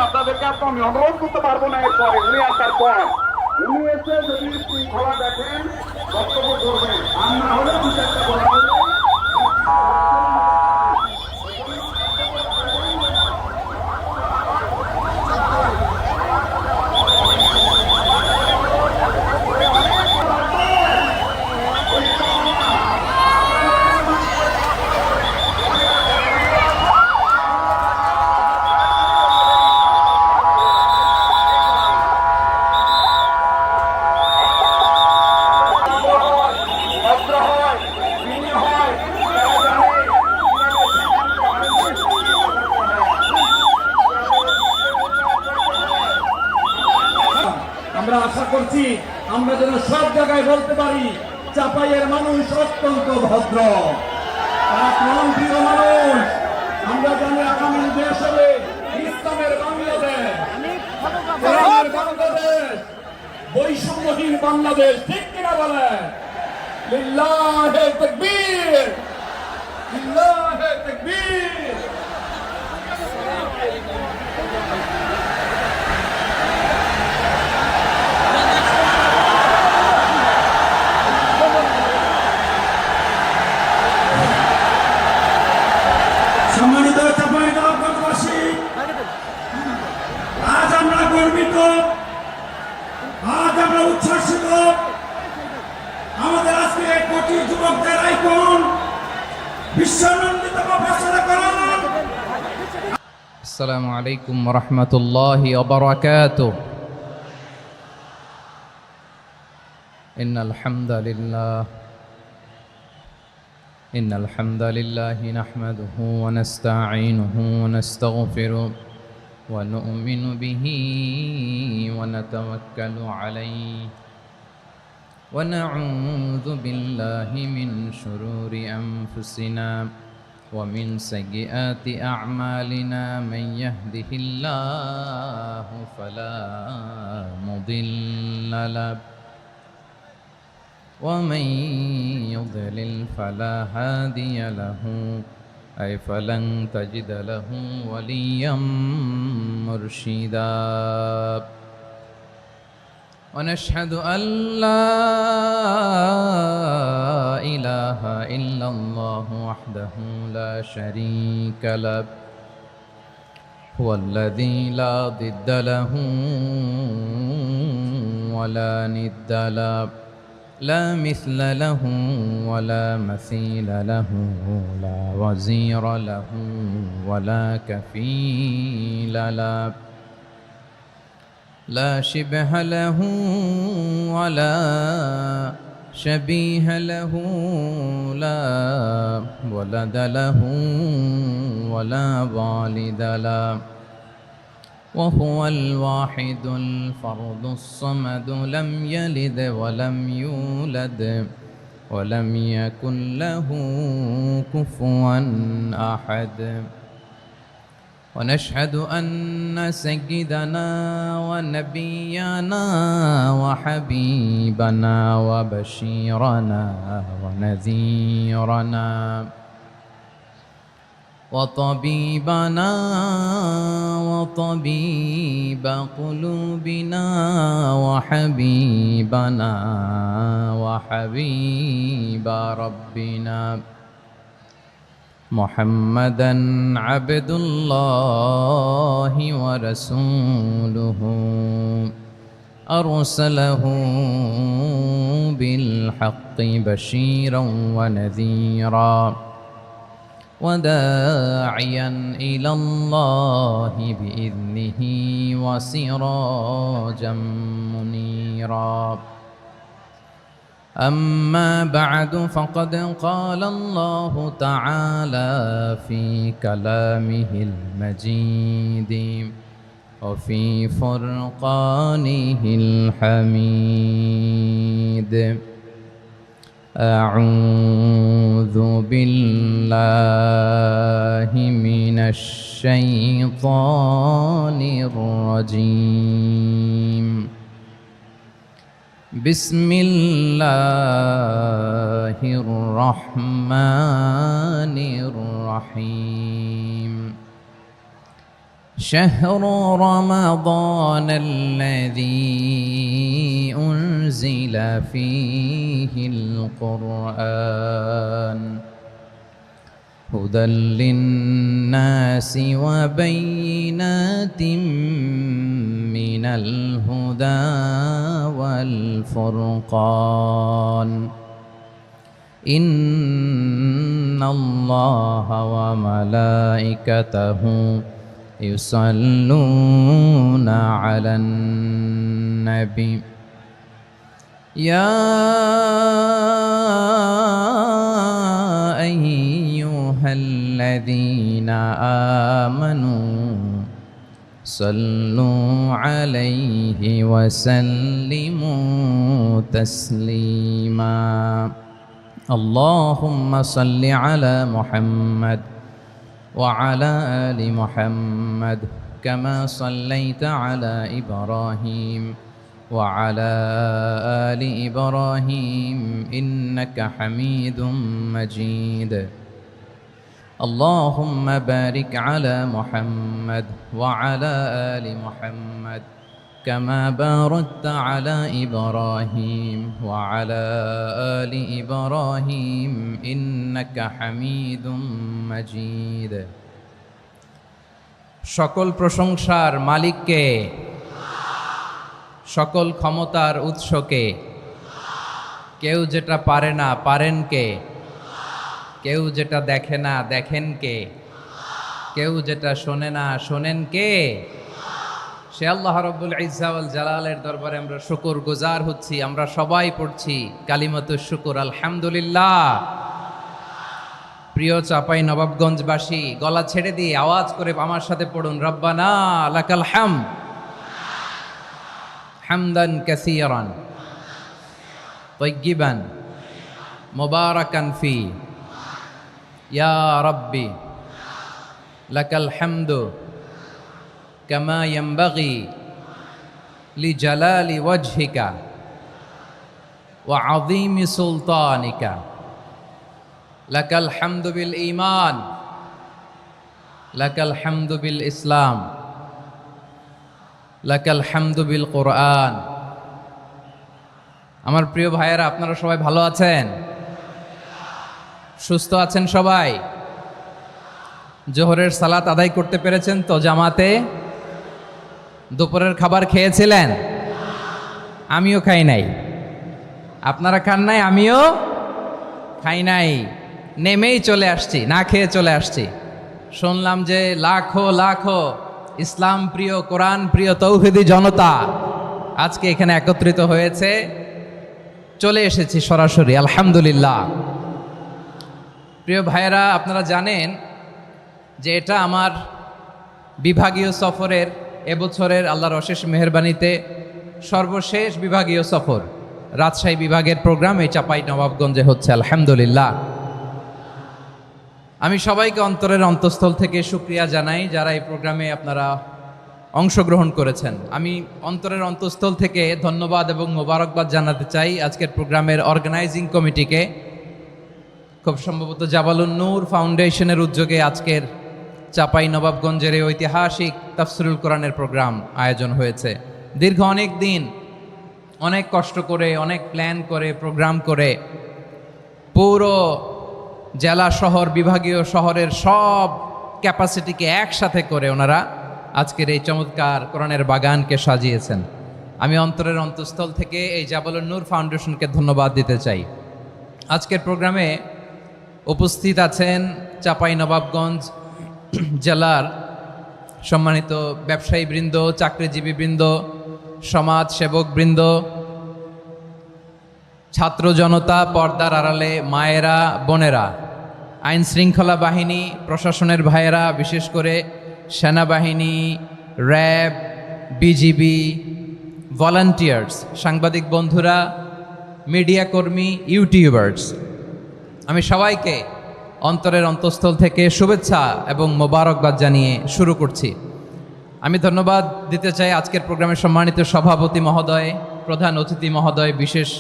আপনাদেরকে আর তো আমি অনুরোধ করতে পারবো না। এরপরে উনি আসার পর উনি এসে যদি শৃঙ্খলা দেখেন বক্তব্য করবেন, আর না হলে দু চারটা বলা হলে আমরা আশা করছি আমরা যেন সব জায়গায় বলতে পারি চাপাইয়ের মানুষ অত্যন্ত ভদ্র, প্রিয় মানুষ। আমরা জানি আগামী দেশ হবে ইসলামের বাংলাদেশ, কোরআনের বাংলাদেশ, বৈষম্যহীন বাংলাদেশ। ঠিক কিনা বলে? লিল্লাহে তাকবীর, লিল্লাহে তাকবীর। সম্মানিত চাঁপাইনবাবগঞ্জবাসী, আজ আমরা গর্বিত, আজ আমরা উচ্ছ্বসিত। আমাদের আজকে কোটি যুবকদের আইকন বিশ্বনন্দিত প্রফেসর করণ। আসসালামু আলাইকুম ওয়া রাহমাতুল্লাহি ওয়া বারাকাতুহু। إن الحمد لله نحمده ونستعينه ونستغفره ونؤمن به ونتوكل عليه ونعوذ بالله من شرور أنفسنا ومن سيئات أعمالنا. من يهده الله فلا مضل له ومن يضلل فلا هادي له، أي فلن تجد له وليا مرشدا. ونشهد أن لا إله إلا الله وحده لا شريك له، هو الذي لا ضد له ولا ند له، لا مثل له ولا مثيل له، لا وزير له ولا كفيل له، لا شبه له ولا شبيه له، لا ولد له ولا والد له، وهو الواحد الفرد الصمد، لم يلد ولم يولد ولم يكن له كفوا أحد. ونشهد أن سيدنا ونبينا وحبيبنا وبشيرنا ونذيرنا وطبيبنا وطبيب قلوبنا وحبيبنا وحبيب ربنا محمدا عبد الله ورسوله، أرسله بالحق بشيرا ونذيرا وداعيا إلى الله بإذنه وسراجا منيرا. أما بعد، فقد قال الله تعالى في كلامه المجيد وفي فرقانه الحميد: أعوذ بالله من الشيطان الرجيم. بسم الله الرحمن الرحيم. شهر رمضان الذي أنزل فيه القرآن هدى للناس وبينات من الهدى والفرقان إن الله وملائكته يصلون على النبي يا أيها الذين آمنوا صلوا عليه وسلموا تسليما اللهم صل على محمد وعلى آل محمد كما صليت على إبراهيم وعلى آل إبراهيم إنك حميد مجيد اللهم بارك على محمد وعلى آل محمد كما باركت على إبراهيم وعلى آل إبراهيم إنك حميد مجيد সকল প্রশংসার মালিককে সকল ক্ষমতার উৎসকে কেউ যেটা পারে না পারেন কে কেউ যেটা দেখে না দেখেন কে কেউ যেটা শোনে না শোনেন কে সে আল্লাহ রাব্বুল ইজ্জা ওয়াল জালালের দরবারে আমরা শুকর গুজার হচ্ছি আমরা সবাই পড়ছি কালিমাতুশ শুকর আলহামদুলিল্লাহ প্রিয় চাপাই নবাবগঞ্জবাসী গলা ছেড়ে দিয়ে আওয়াজ করে আমার সাথে পড়ুন রব্বানা লাকাল হামদ হামদান কাসীরান তাইয়্যিবান মুবারাকান ফি ইয়া রাব্বি লাকাল হামদু কামা ইয়ানবাগি লিজালালি ওয়াজহিকা ওয়া আযীমি সুলতানিকা লাকাল হামদু বিল ঈমান লাকাল হামদু বিল ইসলাম লাকাল হামদু বিল কোরআন। আমার প্রিয় ভাইয়েরা, আপনারা সবাই ভালো আছেন? সুস্থ আছেন সবাই? জোহরের সালাত আদায় করতে পেরেছেন তো জামাতে? দুপুরের খাবার খেয়েছিলেন? আমিও খাই নাই। আপনারা খান নাই, আমিও খাই নাই। নেমেই চলে আসছি, না খেয়ে চলে আসছি। শুনলাম যে লাখো লাখো ইসলাম প্রিয়, কোরআন প্রিয় তৌহিদি জনতা আজকে এখানে একত্রিত হয়েছে। চলে এসেছি সরাসরি, আলহামদুলিল্লাহ। প্রিয় ভাইয়েরা, আপনারা জানেন যে এটা আমার বিভাগীয় সফরের এবছরের আল্লাহর অশেষ মেহেরবানিতে সর্বশেষ বিভাগীয় সফর। রাজশাহী বিভাগের প্রোগ্রাম এই চাপাই নবাবগঞ্জে হচ্ছে, আলহামদুলিল্লাহ। আমি সবাইকে অন্তরের অন্তঃস্থল থেকে শুকরিয়া জানাই যারা এই প্রোগ্রামে আপনারা অংশগ্রহণ করেছেন। আমি অন্তরের অন্তঃস্থল থেকে ধন্যবাদ এবং মোবারকবাদ জানাতে চাই আজকের প্রোগ্রামের অর্গানাইজিং কমিটিকে। খুব সম্ভবত জাবালুন নূর ফাউন্ডেশনের উদ্যোগে আজকের চাপাই নবাবগঞ্জের এই ঐতিহাসিক তাফসিরুল কোরআনের প্রোগ্রাম আয়োজন হয়েছে। দীর্ঘ অনেক দিন অনেক কষ্ট করে, অনেক প্ল্যান করে, প্রোগ্রাম করে পুরো জেলা শহর, বিভাগীয় শহরের সব ক্যাপাসিটিকে একসাথে করে ওনারা আজকের এই চমৎকার কোরআনের বাগানকে সাজিয়েছেন। আমি অন্তরের অন্তঃস্থল থেকে এই জাবালুন নূর ফাউন্ডেশনকে ধন্যবাদ দিতে চাই। আজকের প্রোগ্রামে উপস্থিত আছেন চাপাই নবাবগঞ্জ জেলার সম্মানিত ব্যবসায়ী বৃন্দ, চাকরিজীবী বৃন্দ, সমাজ সেবক বৃন্দ, ছাত্র জনতা, পর্দার আড়ালে মায়েরা, বোনেরা, আইন শৃঙ্খলা বাহিনী, প্রশাসনের ভাইয়েরা, বিশেষ করে সেনাবাহিনী, র্যাব, বিজিবি, ভলান্টিয়ার্স, সাংবাদিক বন্ধুরা, মিডিয়া কর্মী, ইউটিউবার্স, আমি সবাইকে অন্তরের অন্তঃস্থল থেকে শুভেচ্ছা এবং মোবারকবাদ জানিয়ে শুরু করছি। আমি ধন্যবাদ দিতে চাই আজকের প্রোগ্রামের সম্মানিত সভাপতি মহোদয়, প্রধান অতিথি মহোদয়, বিশেষ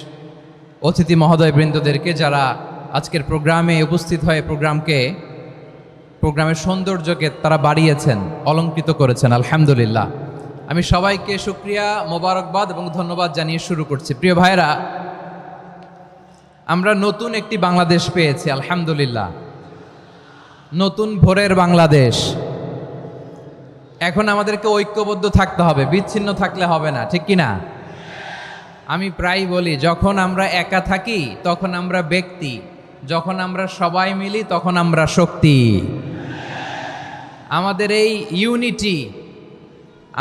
অতিথি মহোদয় বৃন্দদেরকে যারা আজকের প্রোগ্রামে উপস্থিত হয়ে প্রোগ্রামকে প্রোগ্রামের সৌন্দর্যকে তারা বাড়িয়েছেন, অলঙ্কৃত করেছেন। আলহামদুলিল্লাহ। আমি সবাইকে শুকরিয়া, মোবারকবাদ এবং ধন্যবাদ জানিয়ে শুরু করছি। প্রিয় ভাইরা, আমরা নতুন একটি বাংলাদেশ পেয়েছি আলহামদুলিল্লাহ, নতুন ভোরের বাংলাদেশ। এখন আমাদেরকে ঐক্যবদ্ধ থাকতে হবে, বিচ্ছিন্ন থাকলে হবে না, ঠিক কি না? আমি প্রায় বলি, যখন আমরা একা থাকি তখন আমরা ব্যক্তি, যখন আমরা সবাই মিলি তখন আমরা শক্তি। আমাদের এই ইউনিটি,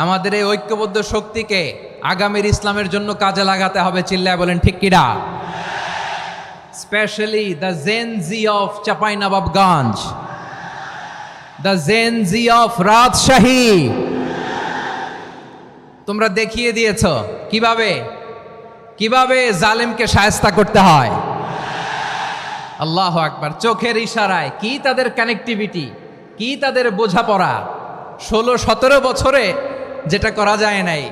আমাদের এই ঐক্যবদ্ধ শক্তিকে আগামীর ইসলামের জন্য কাজে লাগাতে হবে। চিল্লায় বলেন ঠিক কিনা? Specially the Gen Z of Chapainawabganj, the Gen Z of Rajshahi. তোমরা দেখিয়ে দিয়েছ কিভাবে কিভাবে জালেমকে শায়েস্তা করতে হয়। আল্লাহু আকবার। চোখের ইশারায়, কি তাদের কানেক্টিভিটি, কি তাদের বোঝাপড়া। 16-17 বছরে যেটা করা যায় নাই,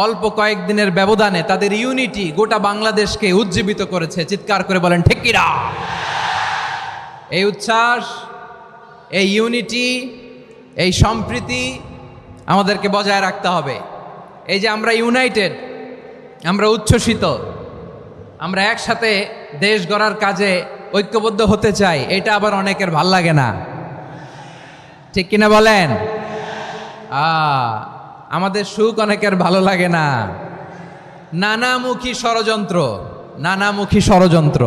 অল্প কয়েকদিনের ব্যবধানে তাদের ইউনিটি গোটা বাংলাদেশকে উজ্জীবিত করেছে। চিৎকার করে বলেন ঠিক কিনা? এই উচ্ছ্বাস, এই ইউনিটি, এই সম্প্রীতি আমাদেরকে বজায় রাখতে হবে। এই যে আমরা ইউনাইটেড, আমরা উচ্ছ্বসিত, আমরা একসাথে দেশ গড়ার কাজে ঐক্যবদ্ধ হতে চাই, এটা আবার অনেকের ভাল লাগে না, ঠিক কিনা বলেন? আমাদের সুখ অনেকের ভালো লাগে না। নানামুখী ষড়যন্ত্র, নানামুখী ষড়যন্ত্র।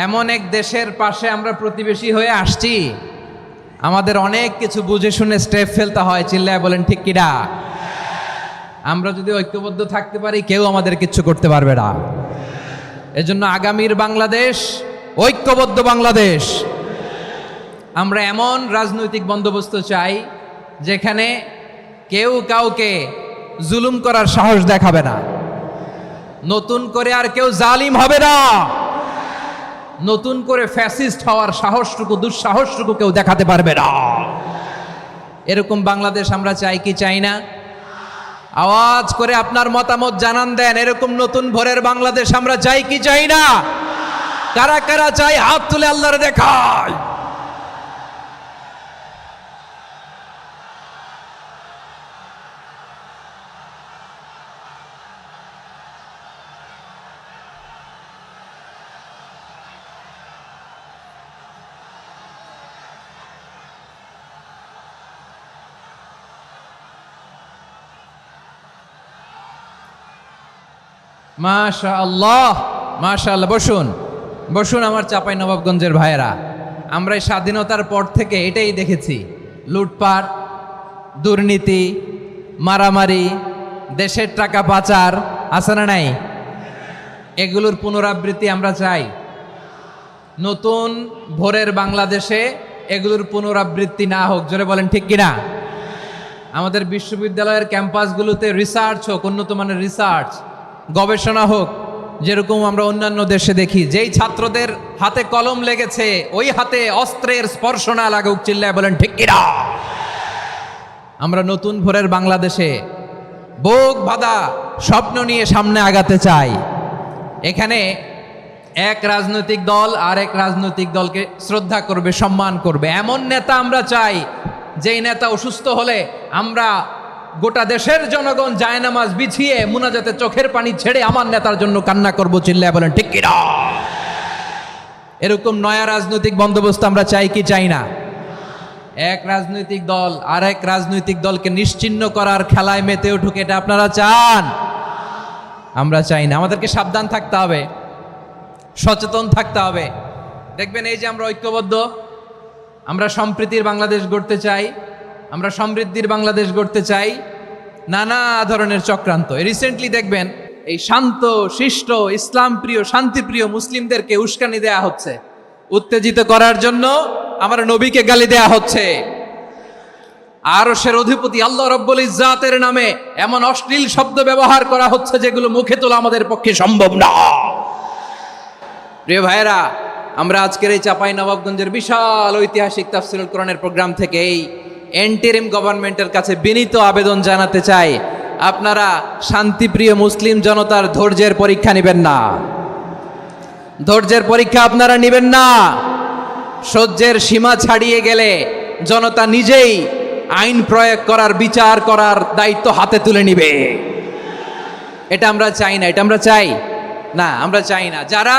এমন এক দেশের পাশে আমরা প্রতিবেশী হয়ে আসছি, আমাদের অনেক কিছু বুঝে শুনে স্টেপ ফেলতে হয়। চিল্লায় বলেন ঠিক কিনা? আমরা যদি ঐক্যবদ্ধ থাকতে পারি, কেউ আমাদের কিচ্ছু করতে পারবে না। এজন্য আগামীর বাংলাদেশ ঐক্যবদ্ধ বাংলাদেশ। আমরা এমন রাজনৈতিক বন্দোবস্ত চাই যেখানে কেউ কাউকে জুলুম করার সাহস দেখাবে না, নতুন করে আর কেউ জালিম হবে না, নতুন করে ফ্যাসিস্ট হওয়ার সাহসটুকু, দুঃসাহসটুকু কেউ দেখাতে পারবে না। এরকম বাংলাদেশ আমরা চাই কি চাই না? আওয়াজ করে আপনার মতামত জানান দেন। এরকম নতুন ভোরের বাংলাদেশ আমরা চাই কি চাই না? কারা কারা চাই হাত তুলে আল্লাহর দেখায়। মাশাআল্লাহ, মাশাআল্লাহ। বসুন বসুন আমার চাঁপাইনবাবগঞ্জের ভাইয়েরা। আমরা এই স্বাধীনতার পর থেকে এটাই দেখেছি, লুটপাট, দুর্নীতি, মারামারি, দেশের টাকা পাচার, আছে না নাই? এগুলোর পুনরাবৃত্তি আমরা চাই। নতুন ভোরের বাংলাদেশে এগুলোর পুনরাবৃত্তি না হোক। জোরে বলেন ঠিক কিনা? আমাদের বিশ্ববিদ্যালয়ের ক্যাম্পাসগুলোতে রিসার্চ হোক, উন্নত মানের রিসার্চ, গবেষণা হোক, যেরকম আমরা অন্যান্য দেশে দেখি। যেই ছাত্রদের হাতে কলম লেগেছে, ওই হাতে অস্ত্রের স্পর্শ না লাগুক। চিল্লায় বলেন ঠিক কিনা? আমরা নতুন ভোরের বাংলাদেশে বুক বাঁধা স্বপ্ন নিয়ে সামনে আগাতে চাই। এখানে এক রাজনৈতিক দল আর এক রাজনৈতিক দলকে শ্রদ্ধা করবে, সম্মান করবে, এমন নেতা আমরা চাই যেই নেতা অসুস্থ হলে আমরা গোটা দেশের জনগণ জায়নামাজ বিছিয়ে মুনাজাতে চোখের পানি ছেড়ে আমার নেতার জন্য কান্না করব। চিল্লায় বলেন ঠিক কিনা? এরকম নয়া রাজনৈতিক বন্দোবস্ত আমরা চাই কি চাই না? এক রাজনৈতিক দল আর এক রাজনৈতিক দলকে নিশ্চিহ্ন করার খেলায় মেতে উঠুক, এটা আপনারা চান? আমরা চাই না। আমাদেরকে সাবধান থাকতে হবে, সচেতন থাকতে হবে। দেখবেন এই যে আমরা ঐক্যবদ্ধ, আমরা সম্প্রীতির বাংলাদেশ গড়তে চাই, আমরা সমৃদ্ধির বাংলাদেশ গড়তে চাই। নানা ধরনের চক্রান্ত, রিসেন্টলি দেখবেন এই শান্ত শিষ্ট ইসলাম প্রিয় শান্তিপ্রিয় মুসলিমদেরকে উস্কানি দেয়া হচ্ছে, উত্তেজিত করার জন্য আমার নবীকে গালি দেয়া হচ্ছে। আরশের অধিপতি আল্লাহ রব্বুল ইজ্জাতের নামে এমন অশ্লীল শব্দ ব্যবহার করা হচ্ছে যেগুলো মুখে তোলা আমাদের পক্ষে সম্ভব না। প্রিয় ভাইয়েরা, আমরা আজকের এই চাঁপাইনবাবগঞ্জের বিশাল ঐতিহাসিক তাফসীরুল কোরআনের প্রোগ্রাম থেকে এই এন্টিরিম গভর্নমেন্টের কাছে বিনীত আবেদন জানাতে চাই, আপনারা শান্তিপ্রিয় মুসলিম জনতার ধৈর্যের পরীক্ষা নেবেন না। ধৈর্যের পরীক্ষা আপনারা নেবেন না। সহ্যের সীমা ছাড়িয়ে গেলে জনতা নিজেই আইন প্রয়োগ করার, বিচার করার দায়িত্ব হাতে তুলে নিবে। এটা আমরা চাই না, এটা আমরা চাই না, আমরা চাই না। যারা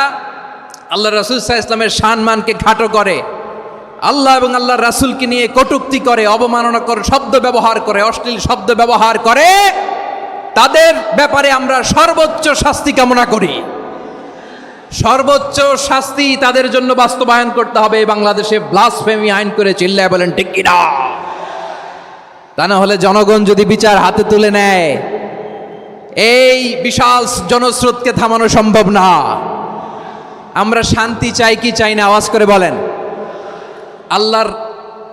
আল্লাহ রাসূল সাল্লাল্লাহু আলাইহি ওয়াসাল্লামের সম্মানকে খাটো করে, আল্লাহ এবং আল্লাহর রাসূলকে নিয়ে কটূক্তি করে, অবমাননাকর শব্দ ব্যবহার করে, অশ্লীল শব্দ ব্যবহার করে, তাদের ব্যাপারে আমরা সর্বোচ্চ শাস্তি কামনা করি। সর্বোচ্চ শাস্তি তাদের জন্য বাস্তবায়ন করতে হবে। বাংলাদেশে ব্লাসফেমি আইন করে চিল্লায় বলেন ঠিক কিনা? তা না হলে জনগণ যদি বিচার হাতে তুলে নেয়, এই বিশাল জনস্রোতকে থামানো সম্ভব না। আমরা শান্তি চাই কি চাই না? আওয়াজ করে বলেন। আল্লাহর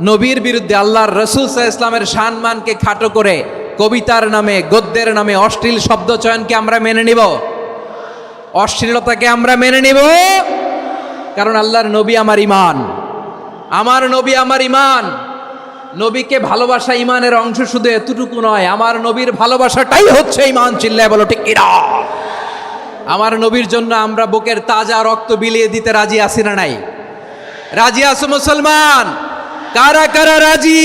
নবীর বিরুদ্ধে, আল্লাহর রাসূল সাল্লাল্লাহু আলাইহি ওয়াসাল্লামের সম্মানকে খাটো করে কবিতার নামে, গদ্যের নামে অশ্লীল শব্দ চয়নকে আমরা মেনে নিব? অশ্লীলতাকে আমরা মেনে নিব? কারণ আল্লাহর নবী আমার ঈমান, আমার নবী আমার ঈমান। নবীকে ভালোবাসা ঈমানের অংশ শুধু এতটুকু নয়, আমার নবীর ভালোবাসাটাই হচ্ছে ঈমান। চিল্লায় বলো ঠিক কিনা? আমার নবীর জন্য আমরা বুকের তাজা রক্ত বিলিয়ে দিতে রাজি আছি না নাই? রাজি আছো মুসলমান? কারা কারা রাজি?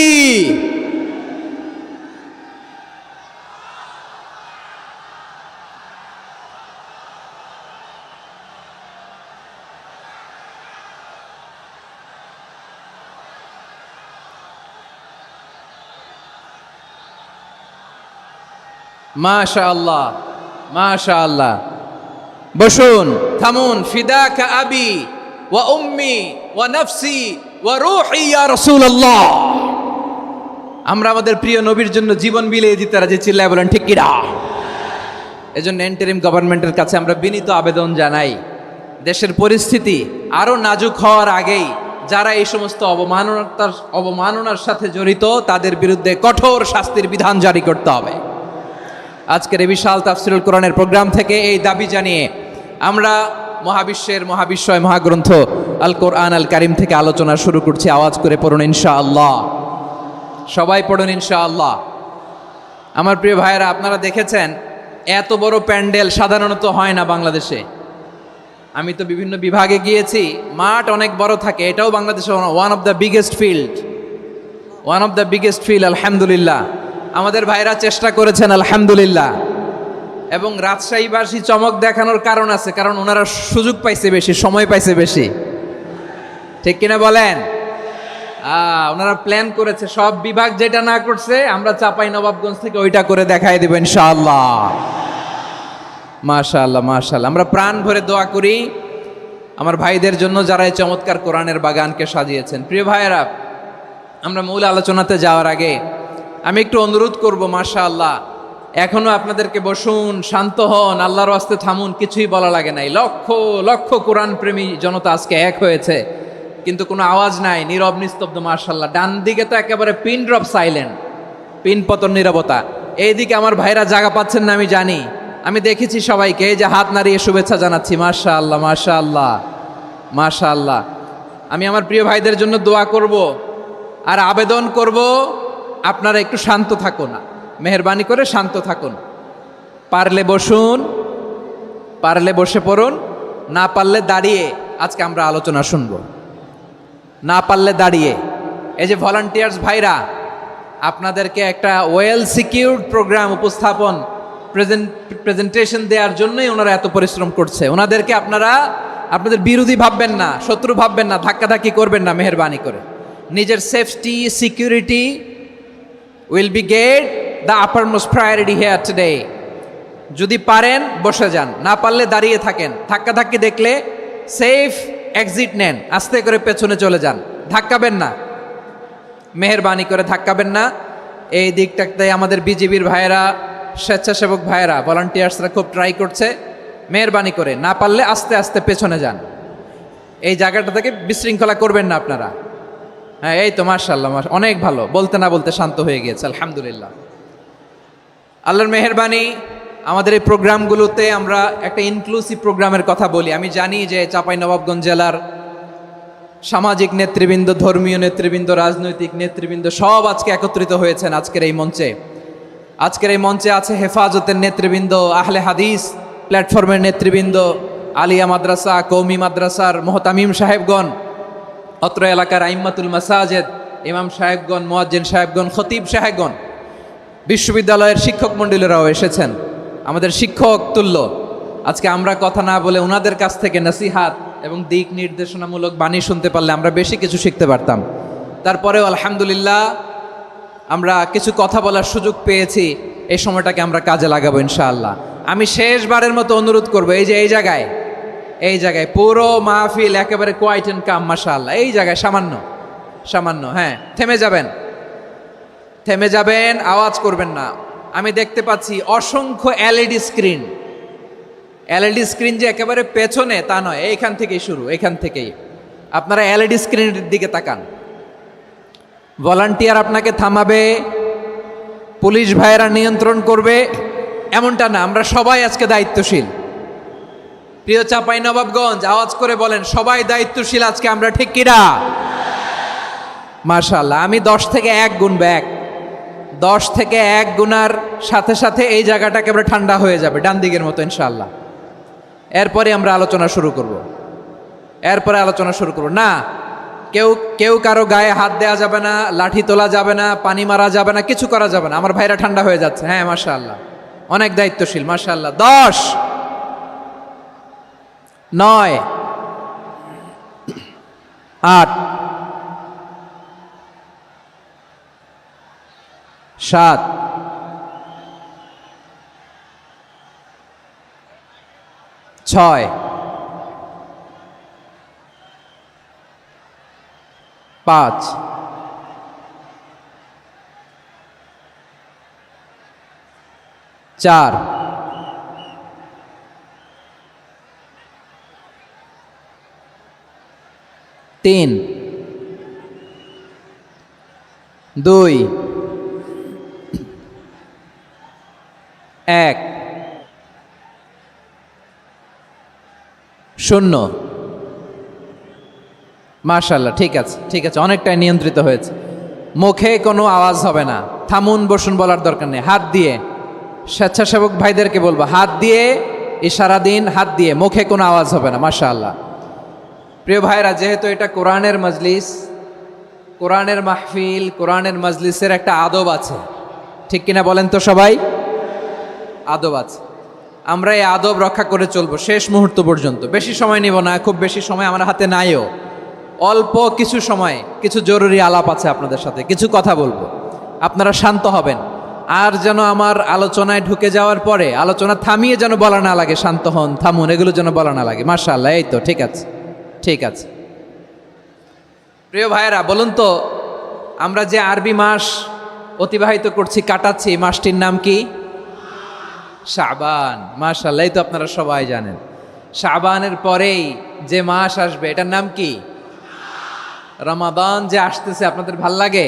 মাশাআল্লাহ, মাশাআল্লাহ। বসুন, থামুন। ফিদাকা আবি ওয়া উম্মি ওয়া নাফসি ওয়া রূহি ইয়া রাসূলুল্লাহ। আমরা আমাদের প্রিয় নবীর জন্য জীবন বিলিয়ে দিতে রাজি। চিল্লায় বলেন ঠিক কিনা? এজন্য ইন্টারিম গভর্নমেন্টের কাছে আমরা বিনীত আবেদন জানাই, দেশের পরিস্থিতি আরো নাজুক হওয়ার আগেই যারা এই সমস্ত অবমাননার সাথে জড়িত তাদের বিরুদ্ধে কঠোর শাস্তির বিধান জারি করতে হবে। আজকের এই বিশাল তাফসীরুল কোরআনের প্রোগ্রাম থেকে এই দাবি জানিয়ে আমরা মহাবিশ্বের মহাবিশ্বয় মহাগ্রন্থ আল কোরআন আল কারিম থেকে আলোচনা শুরু করছি। আওয়াজ করে পড়ুন ইনশাআল্লাহ। সবাই পড়ুন ইনশাআল্লাহ। আমার প্রিয় ভাইয়েরা, আপনারা দেখেছেন এত বড় প্যান্ডেল সাধারণত হয় না বাংলাদেশে। আমি তো বিভিন্ন বিভাগে গিয়েছি, মাঠ অনেক বড় থাকে। এটাও বাংলাদেশে one of the biggest field. আলহামদুলিল্লাহ, আমাদের ভাইরা চেষ্টা করেছেন আলহামদুলিল্লাহ। এবং রাজশাহীবাসী চমক দেখানোর কারণ আছে, কারণ ওনারা সুযোগ পাইছে বেশি, সময় পাইছে বেশি। ঠিক কিনা বলেন? ওনারা প্ল্যান করেছে, সব বিভাগ যেটা না করছে আমরা চাপাই নবাবগঞ্জ থেকে ওইটা করে দেখাই দেব ইনশাআল্লাহ। মাশাআল্লাহ, মাশাআল্লাহ। আমরা প্রাণ ভরে দোয়া করি আমার ভাইদের জন্য যারা এই চমৎকার কোরআনের বাগানকে সাজিয়েছেন। প্রিয় ভাইয়েরা, আমরা মূল আলোচনাতে যাওয়ার আগে আমি একটু অনুরোধ করব, মাশাআল্লাহ, এখনো আপনাদেরকে বসুন, শান্ত হন, আল্লাহর ওয়াস্তে থামুন, কিছুই বলা লাগে নাই। লক্ষ লক্ষ কোরআন প্রেমী জনতা আজকে এক হয়েছে, কিন্তু কোনো আওয়াজ নাই, নীরব নিস্তব্ধ। মাশাআল্লাহ, ডান দিকে তো একেবারে পিন ড্রপ সাইলেন্ট, পিন পতন নীরবতা। এইদিকে আমার ভাইরা জায়গা পাচ্ছেন না আমি জানি, আমি দেখেছি সবাইকে, এই যে হাত নাড়িয়ে শুভেচ্ছা জানাচ্ছি। মাশাআল্লাহ, মাশাআল্লাহ, মাশাআল্লাহ। আমি আমার প্রিয় ভাইদের জন্য দোয়া করব আর আবেদন করব, আপনারা একটু শান্ত থাকুন, মেহেরবানি করে শান্ত থাকুন। পারলে বসুন, পারলে বসে পড়ুন, না পারলে দাঁড়িয়ে আজকে আমরা আলোচনা শুনব। না পারলে দাঁড়িয়ে। এই যে ভলান্টিয়ার্স ভাইরা, আপনাদেরকে একটা ওয়েল সিকিউরড প্রোগ্রাম উপস্থাপন প্রেজেন্টেশন দেওয়ার জন্যই ওনারা এত পরিশ্রম করছে। ওনাদেরকে আপনারা আপনাদের বিরোধী ভাববেন না, শত্রু ভাববেন না, ধাক্কাধাক্কি করবেন না, মেহেরবানি করে। নিজের safety, security will be get the uppermost priority here today. যদি পারেন বসে যান, না পারলে দাঁড়িয়ে থাকেন। ধাক্কাধাক্কি দেখলে সেফ এক্সিট নেন, আস্তে করে পেছনে চলে যান, ধাক্কাবেন না, মেহেরবানি করে ধাক্কাবেন না। এই দিকটাতে আমাদের বিজিবির ভাইয়েরা, স্বেচ্ছাসেবক ভাইয়েরা, ভলান্টিয়ার্সরা খুব ট্রাই করছে। মেহেরবানি করে না পারলে আস্তে আস্তে পেছনে যান। এই জায়গাটা থেকে বিশৃঙ্খলা করবেন না আপনারা। হ্যাঁ, এই তো মাশাআল্লাহ, অনেক ভালো। বলতে না বলতে শান্ত হয়ে গিয়েছে, আলহামদুলিল্লাহ। আল্লাহর মেহেরবানি, আমাদের এই প্রোগ্রামগুলোতে আমরা একটা ইনক্লুসিভ প্রোগ্রামের কথা বলি। আমি জানি যে চাঁপাইনবাবগঞ্জ জেলার সামাজিক নেতৃবৃন্দ, ধর্মীয় নেতৃবৃন্দ, রাজনৈতিক নেতৃবৃন্দ সব আজকে একত্রিত হয়েছেন আজকের এই মঞ্চে। আজকের এই মঞ্চে আছে হেফাজতের নেতৃবৃন্দ, আহলে হাদিস প্ল্যাটফর্মের নেতৃবৃন্দ, আলিয়া মাদ্রাসা, কৌমি মাদ্রাসার মোহতামিম সাহেবগণ, অত্র এলাকার আইম্মাতুল মাসাজেদ, ইমাম সাহেবগণ, মুয়াজ্জিন সাহেবগণ, খতিব সাহেবগণ, বিশ্ববিদ্যালয়ের শিক্ষক মণ্ডলীরাও এসেছেন, আমাদের শিক্ষক তুল্য। আজকে আমরা কথা না বলে ওনাদের কাছ থেকে নসিহাত এবং দিক নির্দেশনামূলক বাণী শুনতে পারলে আমরা বেশি কিছু শিখতে পারতাম। তারপরেও আলহামদুলিল্লাহ আমরা কিছু কথা বলার সুযোগ পেয়েছি, এই সময়টাকে আমরা কাজে লাগাবো ইনশাআল্লাহ। আমি শেষবারের মতো অনুরোধ করব, এই যে এই জায়গায় পুরো মাহফিল একেবারে কোয়াইট এন্ড কাম, মাশাআল্লাহ। এই জায়গায় সামান্য হ্যাঁ, থেমে যাবেন, আওয়াজ করবেন না। আমি দেখতে পাচ্ছি অসংখ্য এলইডি স্ক্রিন যে একেবারে পেছনে তা নয়, এইখান থেকেই শুরু, এখান থেকেই আপনারা এলইডি স্ক্রিনের দিকে তাকান। ভলান্টিয়ার আপনাকে থামাবে, পুলিশ ভাইয়েরা নিয়ন্ত্রণ করবে, এমনটা না। আমরা সবাই আজকে দায়িত্বশীল। প্রিয় চাঁপাইনবাবগঞ্জ, আওয়াজ করে বলেন, সবাই দায়িত্বশীল আজকে আমরা, ঠিক কিনা? মাশাআল্লাহ। আমি 10 থেকে 1 গুনবো, 10 থেকে 1 গুনার সাথে সাথে এই জায়গাটা একেবারে ঠান্ডা হয়ে যাবে, ডান দিকের মতো ইনশাআল্লাহ। এরপরে আমরা আলোচনা শুরু করব। না, কেউ কারো গায়ে হাত দেওয়া যাবে না, লাঠি তোলা যাবে না, পানি মারা যাবে না, কিছু করা যাবে না। আমার ভাইরা ঠান্ডা হয়ে যাচ্ছে। হ্যাঁ মাশাআল্লাহ, অনেক দায়িত্বশীল, মাশাআল্লাহ। 10, 9, 8, 7, 6, 5, 4, 3, 2, 1, 0। মাশাআল্লাহ, ঠিক আছে, অনেকটাই নিয়ন্ত্রিত হয়েছে। মুখে কোনো আওয়াজ হবে না, থামুন বসুন বলার দরকার নেই। হাত দিয়ে, স্বেচ্ছাসেবক ভাইদেরকে বলবো, হাত দিয়ে ইশারা দিন, হাত দিয়ে, মুখে কোনো আওয়াজ হবে না। মাশাআল্লাহ। প্রিয় ভাইরা, যেহেতু এটা কোরআনের মজলিস, কোরআনের মাহফিল, কোরআনের মজলিসের একটা আদব আছে, ঠিক কিনা বলেন তো সবাই? আদব আছে। আমরা এই আদব রক্ষা করে চলবো শেষ মুহূর্ত পর্যন্ত। বেশি সময় নিব না, খুব বেশি সময় আমার হাতে নাইও। অল্প কিছু সময় কিছু জরুরি আলাপ আছে আপনাদের সাথে, কিছু কথা বলবো, আপনারা শান্ত হবেন। আর যেন আমার আলোচনায় ঢুকে যাওয়ার পরে আলোচনা থামিয়ে যেন বলা না লাগে, শান্ত হন, থামুন, এগুলো যেন বলা না লাগে। মাশাআল্লাহ, এই তো ঠিক আছে। প্রিয় ভাইয়েরা, বলুন তো, আমরা যে আরবি মাস অতিবাহিত করছি, কাটাচ্ছি, মাসটির নাম কি? শাবান। মাশাআল্লাহ, এই তো আপনারা সবাই জানেন। শাবানের পরেই যে মাস আসবে, এটার নাম কি? রমাদান যে আসতেছে, আপনাদের ভাল লাগে?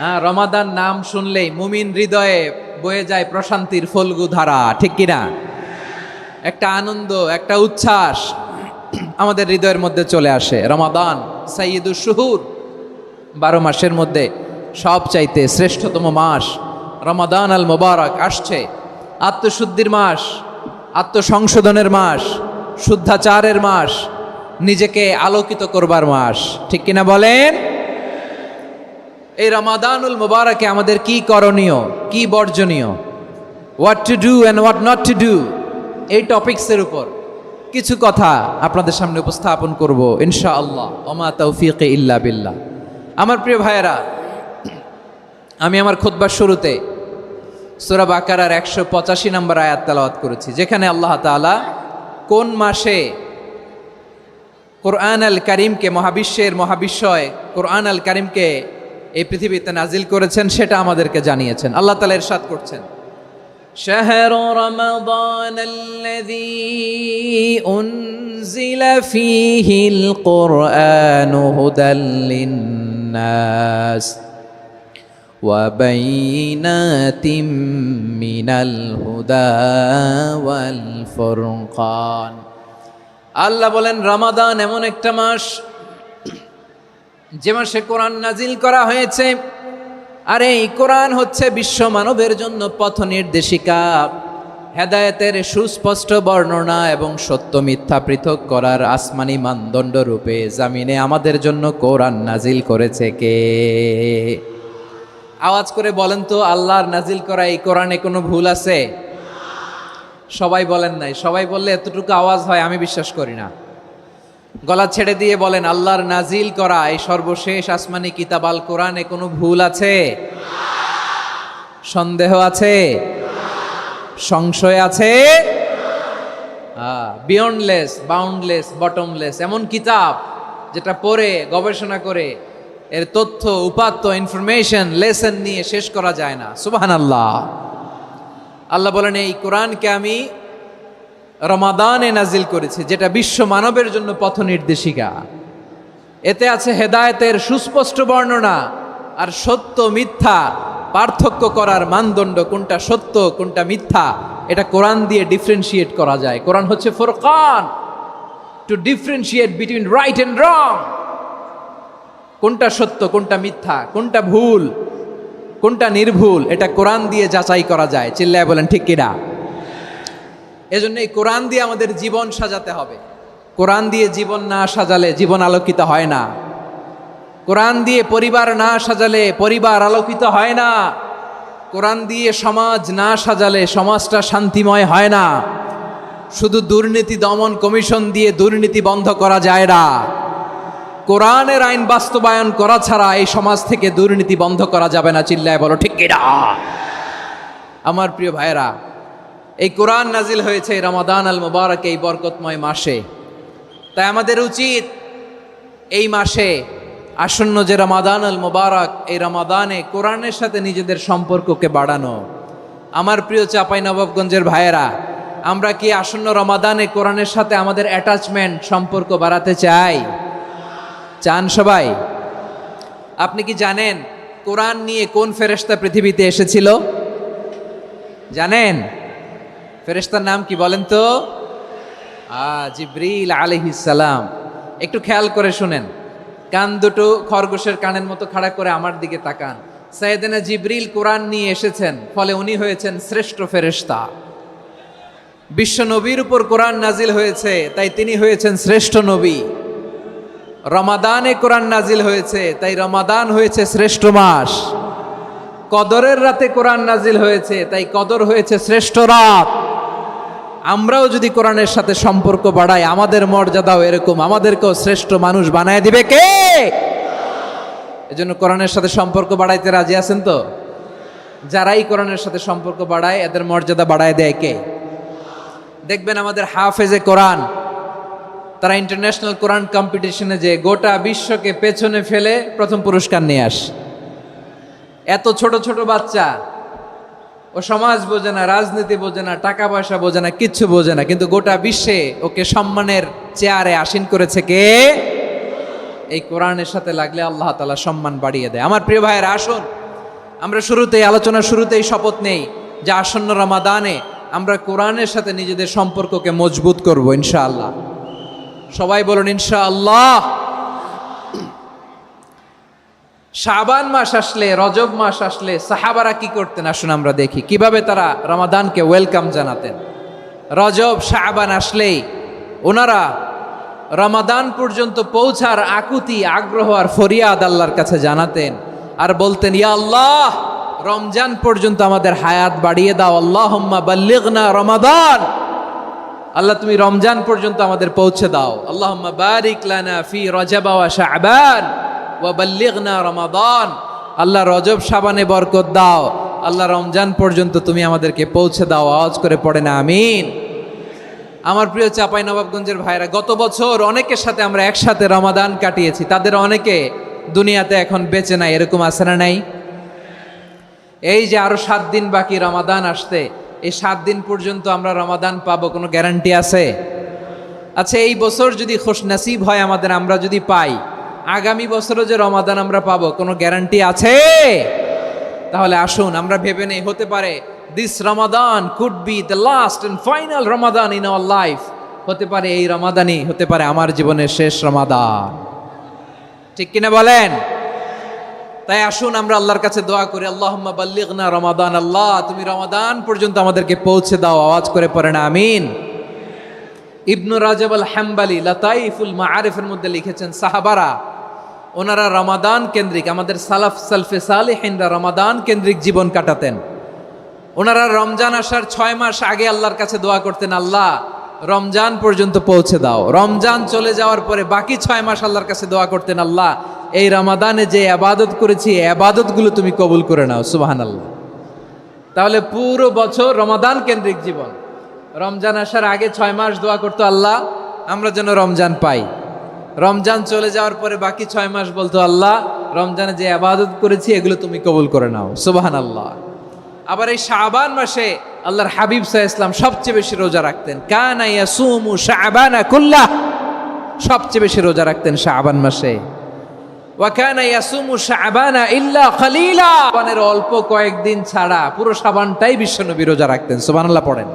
হ্যাঁ, রমাদান নাম শুনলেই মুমিন হৃদয়ে বয়ে যায় প্রশান্তির ফল্গু ধারা, ঠিক কিনা? একটা আনন্দ, একটা উচ্ছ্বাস আমাদের হৃদয়ের মধ্যে চলে আসে। রমাদান সাইয়্যিদুশ শুহুর, 12 মাসের মধ্যে সবচাইতে শ্রেষ্ঠতম মাস রমাদান আল মুবারক আসছে। আত্মশুদ্ধির মাস, আত্মসংশোধনের মাস, শুদ্ধাচারের মাস, নিজেকে আলোকিত করবার মাস, ঠিক কিনা বলেন? এই রমাদানুল মুবারকে আমাদের কি করণীয়, কি বর্জনীয়, what to do and what not to do, এই টপিকসের উপর কিছু কথা আপনাদের সামনে উপস্থাপন করব ইনশাআল্লাহ। ওমা তাওফীকি ইল্লা বিল্লাহ। আমার প্রিয় ভাইয়েরা, আমি আমার খুতবার শুরুতে সূরা বাকারার 185 নম্বর আয়াত তেলাওয়াত করেছি, যেখানে আল্লাহ তাআলা কোন মাসে কোরআন আল কারীমকে, মহাবিশ্বের মহাবিশ্বয় কোরআন আল কারীমকে এই পৃথিবীতে নাজিল করেছেন সেটা আমাদেরকে জানিয়েছেন। আল্লাহ তাআলা ইরশাদ করছেন, শাহরু রমাদান আল্লাযী উনজিলা ফীহিল কুরআনু হুদাল লিন্নাস ওয়া বাইনাতিম মিনাল হুদা ওয়াল ফুরকান। আল্লাহ বলেন, রমাদান এমন একটা মাস যে মাসে কোরআন নাজিল করা হয়েছে। আর এই কোরআন হচ্ছে বিশ্ব মানবের জন্য পথ নির্দেশিকা। হেদায়েতের সুস্পষ্ট বর্ণনা এবং সত্য মিথ্যা পৃথক করার আসমানি মানদণ্ড রূপে জামিনে আমাদের জন্য কোরআন নাজিল করেছে কে? আওয়াজ করে বলেন তো, আল্লাহর নাজিল করা এই কোরআনে কোনো ভুল আছে? সবাই বলেন নাই। সবাই বললে এতটুকু আওয়াজ হয় আমি বিশ্বাস করি না। গলা ছেড়ে দিয়ে বলেন, আল্লাহর নাজিল করা এই সর্বশেষ আসমানি কিতাব আল কোরআনে কোনো ভুল আছে? সন্দেহ আছে? সংশয় আছে? বিয়ন্ডলেস, বাউন্ডলেস, বটমলেস, এমন কিতাব যেটা পড়ে গবেষণা করে এর তথ্য উপাত্ত ইনফরমেশন লেসন নিয়ে শেষ করা যায় না। সুবহানাল্লাহ। আল্লাহ বলেন, এই কোরআনকে আমি রমাদানে নাজিল করেছি, যেটা বিশ্ব মানবের জন্য পথ নির্দেশিকা। এতে আছে হেদায়েতের সুস্পষ্ট বর্ণনা আর সত্য মিথ্যা পার্থক্য করার মানদণ্ড, কোনটা সত্য কোনটা মিথ্যা এটা কোরআন দিয়ে ডিফারেন্সিয়েট করা যায়। কোরআন হচ্ছে ফুরকান, to differentiate between right and wrong. কোনটা সত্য কোনটা মিথ্যা, কোনটা ভুল কোনটা নির্ভুল, এটা কোরআন দিয়ে যাচাই করা যায়। চিল্লায় বলেন ঠিক কিনা? এজন্য এই কোরআন দিয়ে আমাদের জীবন সাজাতে হবে। কোরআন দিয়ে জীবন না সাজালে জীবন আলোকিত হয় না। কোরআন দিয়ে পরিবার না সাজালে পরিবার আলোকিত হয় না। কোরআন দিয়ে সমাজ না সাজালে সমাজটা শান্তিময় হয় না। শুধু দুর্নীতি দমন কমিশন দিয়ে দুর্নীতি বন্ধ করা যায় না। কোরআনের আইন বাস্তবায়ন করা ছাড়া এই সমাজ থেকে দুর্নীতি বন্ধ করা যাবে না। চিল্লায় বলো ঠিক কিনা? আমার প্রিয় ভাইরা, এই কোরআন নাজিল হয়েছে রমাদান আল মুবারক, এই বরকতময় মাসে। তাই আমাদের উচিত এই মাসে আসন্ন যে রমাদান আল মুবারক, এই রমাদানে কোরআনের সাথে নিজেদের সম্পর্ককে বাড়ানো। আমার প্রিয় চাঁপাইনবাবগঞ্জের ভাইয়েরা, আমরা কি আসন্ন রমাদানে কোরআনের সাথে আমাদের অ্যাটাচমেন্ট সম্পর্ক বাড়াতে চাই? চান সবাই? আপনি কি জানেন কোরআন নিয়ে কোন ফেরেশতা পৃথিবীতে এসেছিল? জানেন? ফেরেশতার নাম কি বলেন তো? জিবরিল আলাইহিস সালাম। একটু খেয়াল করে শুনেন, কান দুটো খরগোশের কানের মতো খাড়া করে আমার দিকে তাকান। সাইয়েদনা জিবরিল কোরআন নিয়ে এসেছেন, ফলে উনি হয়েছেন শ্রেষ্ঠ ফেরেশতা। বিশ্ব নবীর উপর কোরআন নাজিল হয়েছে, তাই তিনি হয়েছেন শ্রেষ্ঠ নবী। রমাদানে কোরআন নাজিল হয়েছে, তাই রমাদান হয়েছে শ্রেষ্ঠ মাস। কদরের রাতে কোরআন নাজিল হয়েছে, তাই কদর হয়েছে শ্রেষ্ঠ রাত। আমরাও যদি কোরআনের সাথে সম্পর্ক বাড়াই, আমাদের মর্যাদাও এরকম, আমাদেরকেও শ্রেষ্ঠ মানুষ বানায় দিবে কে? এজন্য কোরআনের সাথে সম্পর্ক বাড়াইতে রাজি আছেন তো? যারাই কোরআনের সাথে সম্পর্ক বাড়ায় এদের মর্যাদা বাড়ায় দেয় কে? দেখবেন আমাদের হাফেজে কোরআন, তারা ইন্টারন্যাশনাল কোরআন কম্পিটিশনে যে গোটা বিশ্বকে পেছনে ফেলে প্রথম পুরস্কার নিয়ে আসে। এত ছোট ছোট বাচ্চা, ও সমাজ বোঝে না, রাজনীতি বোঝে না, টাকা পয়সা বোঝে না, কিচ্ছু বোঝে না, কিন্তু গোটা বিশ্বে ওকে সম্মানের চেয়ারে আসীন করেছে কে? এই কোরআনের সাথে লাগলে আল্লাহ তাআলা সম্মান বাড়িয়ে দেয়। আমার প্রিয় ভাইয়েরা, আসুন আমরা শুরুতেই, আলোচনার শুরুতেই শপথ নেই যে আসন্ন রমাদানে আমরা কোরআনের সাথে নিজেদের সম্পর্ককে মজবুত করব ইনশাআল্লাহ। সবাই বলুন ইনশাআল্লাহ। শাবান মাস আসলে, রজব মাস আসলে সাহাবারা কি করতেন? আসুন আমরা দেখি কিভাবে তারা রমাদানকে ওয়েলকাম জানাতেন। রজব শাবান আসলেই ওনারা রমাদান পর্যন্ত পৌঁছার আকুতি, আগ্রহ আর ফরিয়াদ আল্লাহর কাছে জানাতেন আর বলতেন, ইয়া আল্লাহ, রমজান পর্যন্ত আমাদের হায়াত বাড়িয়ে দাও। আল্লাহুম্মা বাল্লিগনা রমাদান, আল্লাহ তুমি রমজান পর্যন্ত আমাদের পৌঁছে দাও। আল্লাহুম্মা বারিক লানা ফি রজব ওয়া শাবান ওয়া বাল্লিগনা রমাদান, আল্লাহ রজব শাবানে বরকত দাও, আল্লাহ রমজান পর্যন্ত তুমি আমাদেরকে পৌঁছে দাও। আওয়াজ করে পড়ে না আমিন। আমার প্রিয় চাঁপাইনবাবগঞ্জের ভাইরা, গত বছর অনেকের সাথে আমরা একসাথে রমাদান কাটিয়েছি, তাদের অনেকে দুনিয়াতে এখন বেঁচে নাই, এরকম আছে না নাই? এই যে আরো 7 দিন বাকি রমাদান আসতে, এই 7 দিন পর্যন্ত আমরা রমাদান পাবো, কোনো গ্যারান্টি আছে? আচ্ছা, এই বছর যদি খুশনসিব হয় আমাদের, আমরা যদি পাই, আগামী বছরও যে রমাদান আমরা পাবো, কোনো গ্যারান্টি আছে? তাহলে আসুন আমরা ভেবে নেই, হতে পারে this Ramadan could be the last and final Ramadan in our life. হতে পারে এই রমাদানই হতে পারে আমার জীবনের শেষ রমাদান। ঠিক কিনা বলেন? তাই আসুন আমরা আল্লাহর কাছে দোয়া করি, আল্লাহুম্মা বাল্লিগনা রমাদান। আল্লাহ তুমি রমাদান পর্যন্ত আমাদেরকে পৌঁছে দাও। আওয়াজ করে পড়েন আমিন। ইবনু রাজব আল হাম্বালি লাতাইফুল মাআরিফের মধ্যে লিখেছেন, সাহাবারা ওনারা রমাদান কেন্দ্রিক, আমাদের সালফে সালিহিনরা রমাদান কেন্দ্রিক জীবন কাটাতেন। ওনারা রমজান আসার 6 মাস আগে আল্লাহর কাছে দোয়া করতেন, আল্লাহ রমজান পর্যন্ত পৌঁছে দাও। রমজান চলে যাওয়ার পরে বাকি 6 মাস আল্লাহর কাছে দোয়া করতেন, আল্লাহ এই রমাদানে যে আবাদত করেছি এই আবাদতগুলো তুমি কবুল করে নাও। সুবহানাল্লাহ। তাহলে পুরো বছর রমাদান কেন্দ্রিক জীবন। রমজান আসার আগে 6 মাস দোয়া করতো, আল্লাহ আমরা যেন রমজান পাই। রমজান চলে যাওয়ার পরে বাকি 6 মাস বলতো, আল্লাহ রমজানে যে আবাদত করেছি এগুলো তুমি কবুল করে নাও। সুবহানাল্লাহ। আবার এই শাবান মাসে আল্লাহর হাবিব সাল্লাল্লাহু আলাইহি ওয়াসাল্লাম সবচেয়ে বেশি রোজা রাখতেন। কানা ইয়াসুমু শাবানা কুল্লাহ, সবচেয়ে বেশি রোজা রাখতেন শাবান মাসে। ওয়া কানা ইয়াসুমু শাবানা ইল্লা কালিলা, শাবানের অল্প কয়েকদিন ছাড়া পুরো শাবানটাই বিশ্বনবী রোজা রাখতেন। সুবহানাল্লাহ পড়েন।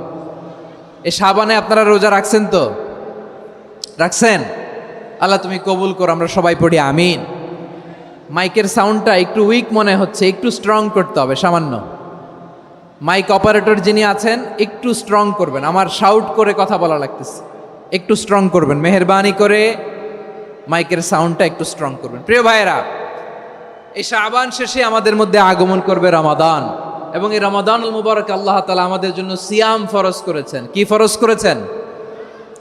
এই শাবানে আপনারা রোজা রাখছেন তো? রাখছেন? আল্লাহ তুমি কবুল করো। আমরা সবাই পড়ি আমিন। মাইকের সাউন্ডটা একটু উইক মনে হচ্ছে, একটু স্ট্রং করতে হবে সামান্য। মাইক অপারেটর যিনি আছেন একটু স্ট্রং করবেন, আমার শাউট করে কথা বলা লাগতেছে, একটু স্ট্রং করবেন মেহেরবানি করে। মাইকের সাউন্ডটা একটু স্ট্রং করবেন। প্রিয় ভাইয়েরা, এই শাবান শেষে আমাদের মধ্যে আগমন করবে রমাদান, এবং এই রমাদানুল মুবারক আল্লাহ তাআলা আমাদের জন্য সিয়াম ফরজ করেছেন। কি ফরজ করেছেন?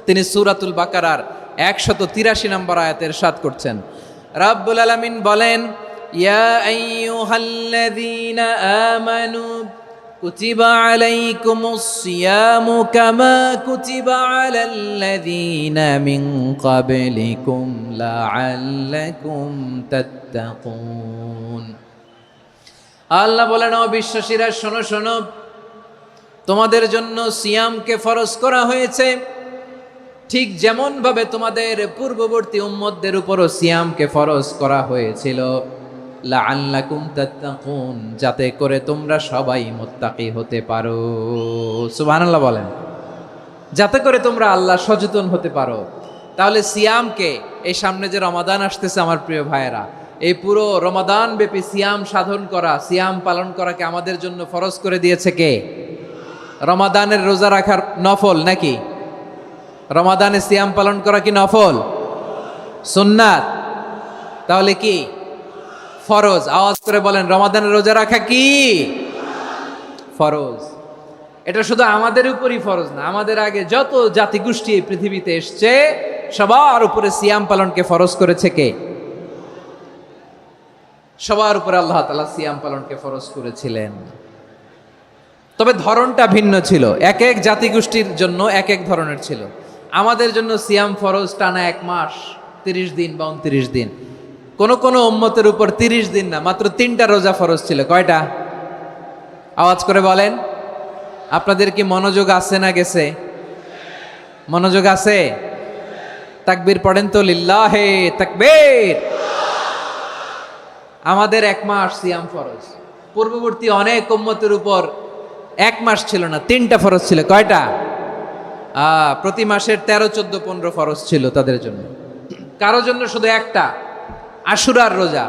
তিনি সূরাতুল বাকারার 183 নম্বর আয়াতে ইরশাদ করছেন, রাব্বুল আলামিন বলেন, ইয়া আইয়ুহাল্লাযীনা আমানু কুতিবা আলাইকুমুস সিয়ামু কামা কুতিবা আলাল্লাযীনা মিন ক্বাবলিকুম লাআল্লাকুম তাত্তাকুন। আল্লাহ বলেন, ও বিশ্বাসীরা শোনো শোনো, তোমাদের জন্য সিয়ামকে ফরজ করা হয়েছে, ঠিক যেমন ভাবে তোমাদের পূর্ববর্তী উম্মতদের উপরও সিয়ামকে ফরজ করা হয়েছিল, লাআল্লাকুম তাত্তাকুন, যাতে করে তোমরা সবাই মুত্তাকি হতে পারো। সুবহানাল্লাহ বলেন, যাতে করে তোমরা আল্লাহ সচেতন হতে পারো। তাহলে সিয়ামকে, এই সামনে যে রমাদান আসতেছে আমার প্রিয় ভাইয়েরা, এই পুরো রমাদান ব্যাপী সিয়াম সাধন করা, সিয়াম পালন করাকে আমাদের জন্য ফরজ করে দিয়েছে কে? রমাদানের রোজা রাখার নফল নাকি? রমাদানে সিয়াম পালন করা কি নফল? সুন্নাত? তাহলে কি ফরজ? আওয়াজ করে বলেন, রমাদানের রোজা রাখা কি ফরজ? এটা শুধু আমাদের উপরই ফরজ না, আমাদের আগে যত জাতিগোষ্ঠী এই পৃথিবীতে এসছে সবার উপরে সিয়াম পালনকে ফরজ করেছে কে? সবার উপরে আল্লাহ তাআলা সিয়াম পালনকে ফরজ করেছিলেন। তবে ধরনটা ভিন্ন ছিল, এক এক জাতিগোষ্ঠীর জন্য এক এক ধরনের ছিল। আমাদের জন্য সিয়াম ফরজ টানা 1 মাস 30 দিন বা 29 দিন। কোন কোন উম্মতের উপর 30 দিন না, মাত্র 3টা রোজা ফরজ ছিল। কয়টা? আওয়াজ করে বলেন। আপনাদের কি মনোযোগ আছে না গেছে? মনোযোগ আছে? তাকবীর পড়েন তো, লিল্লাহে তাকবীর। আমাদের 1 মাস সিয়াম ফরজ। পূর্ববর্তী অনেক উম্মতের উপর 1 মাস ছিল না, 3টা ফরজ ছিল। কয়টা? প্রতি মাসের 13, 14, 15 ফরজ ছিল তাদের জন্য। কারো জন্য শুধু একটা, আশুরার রোজা।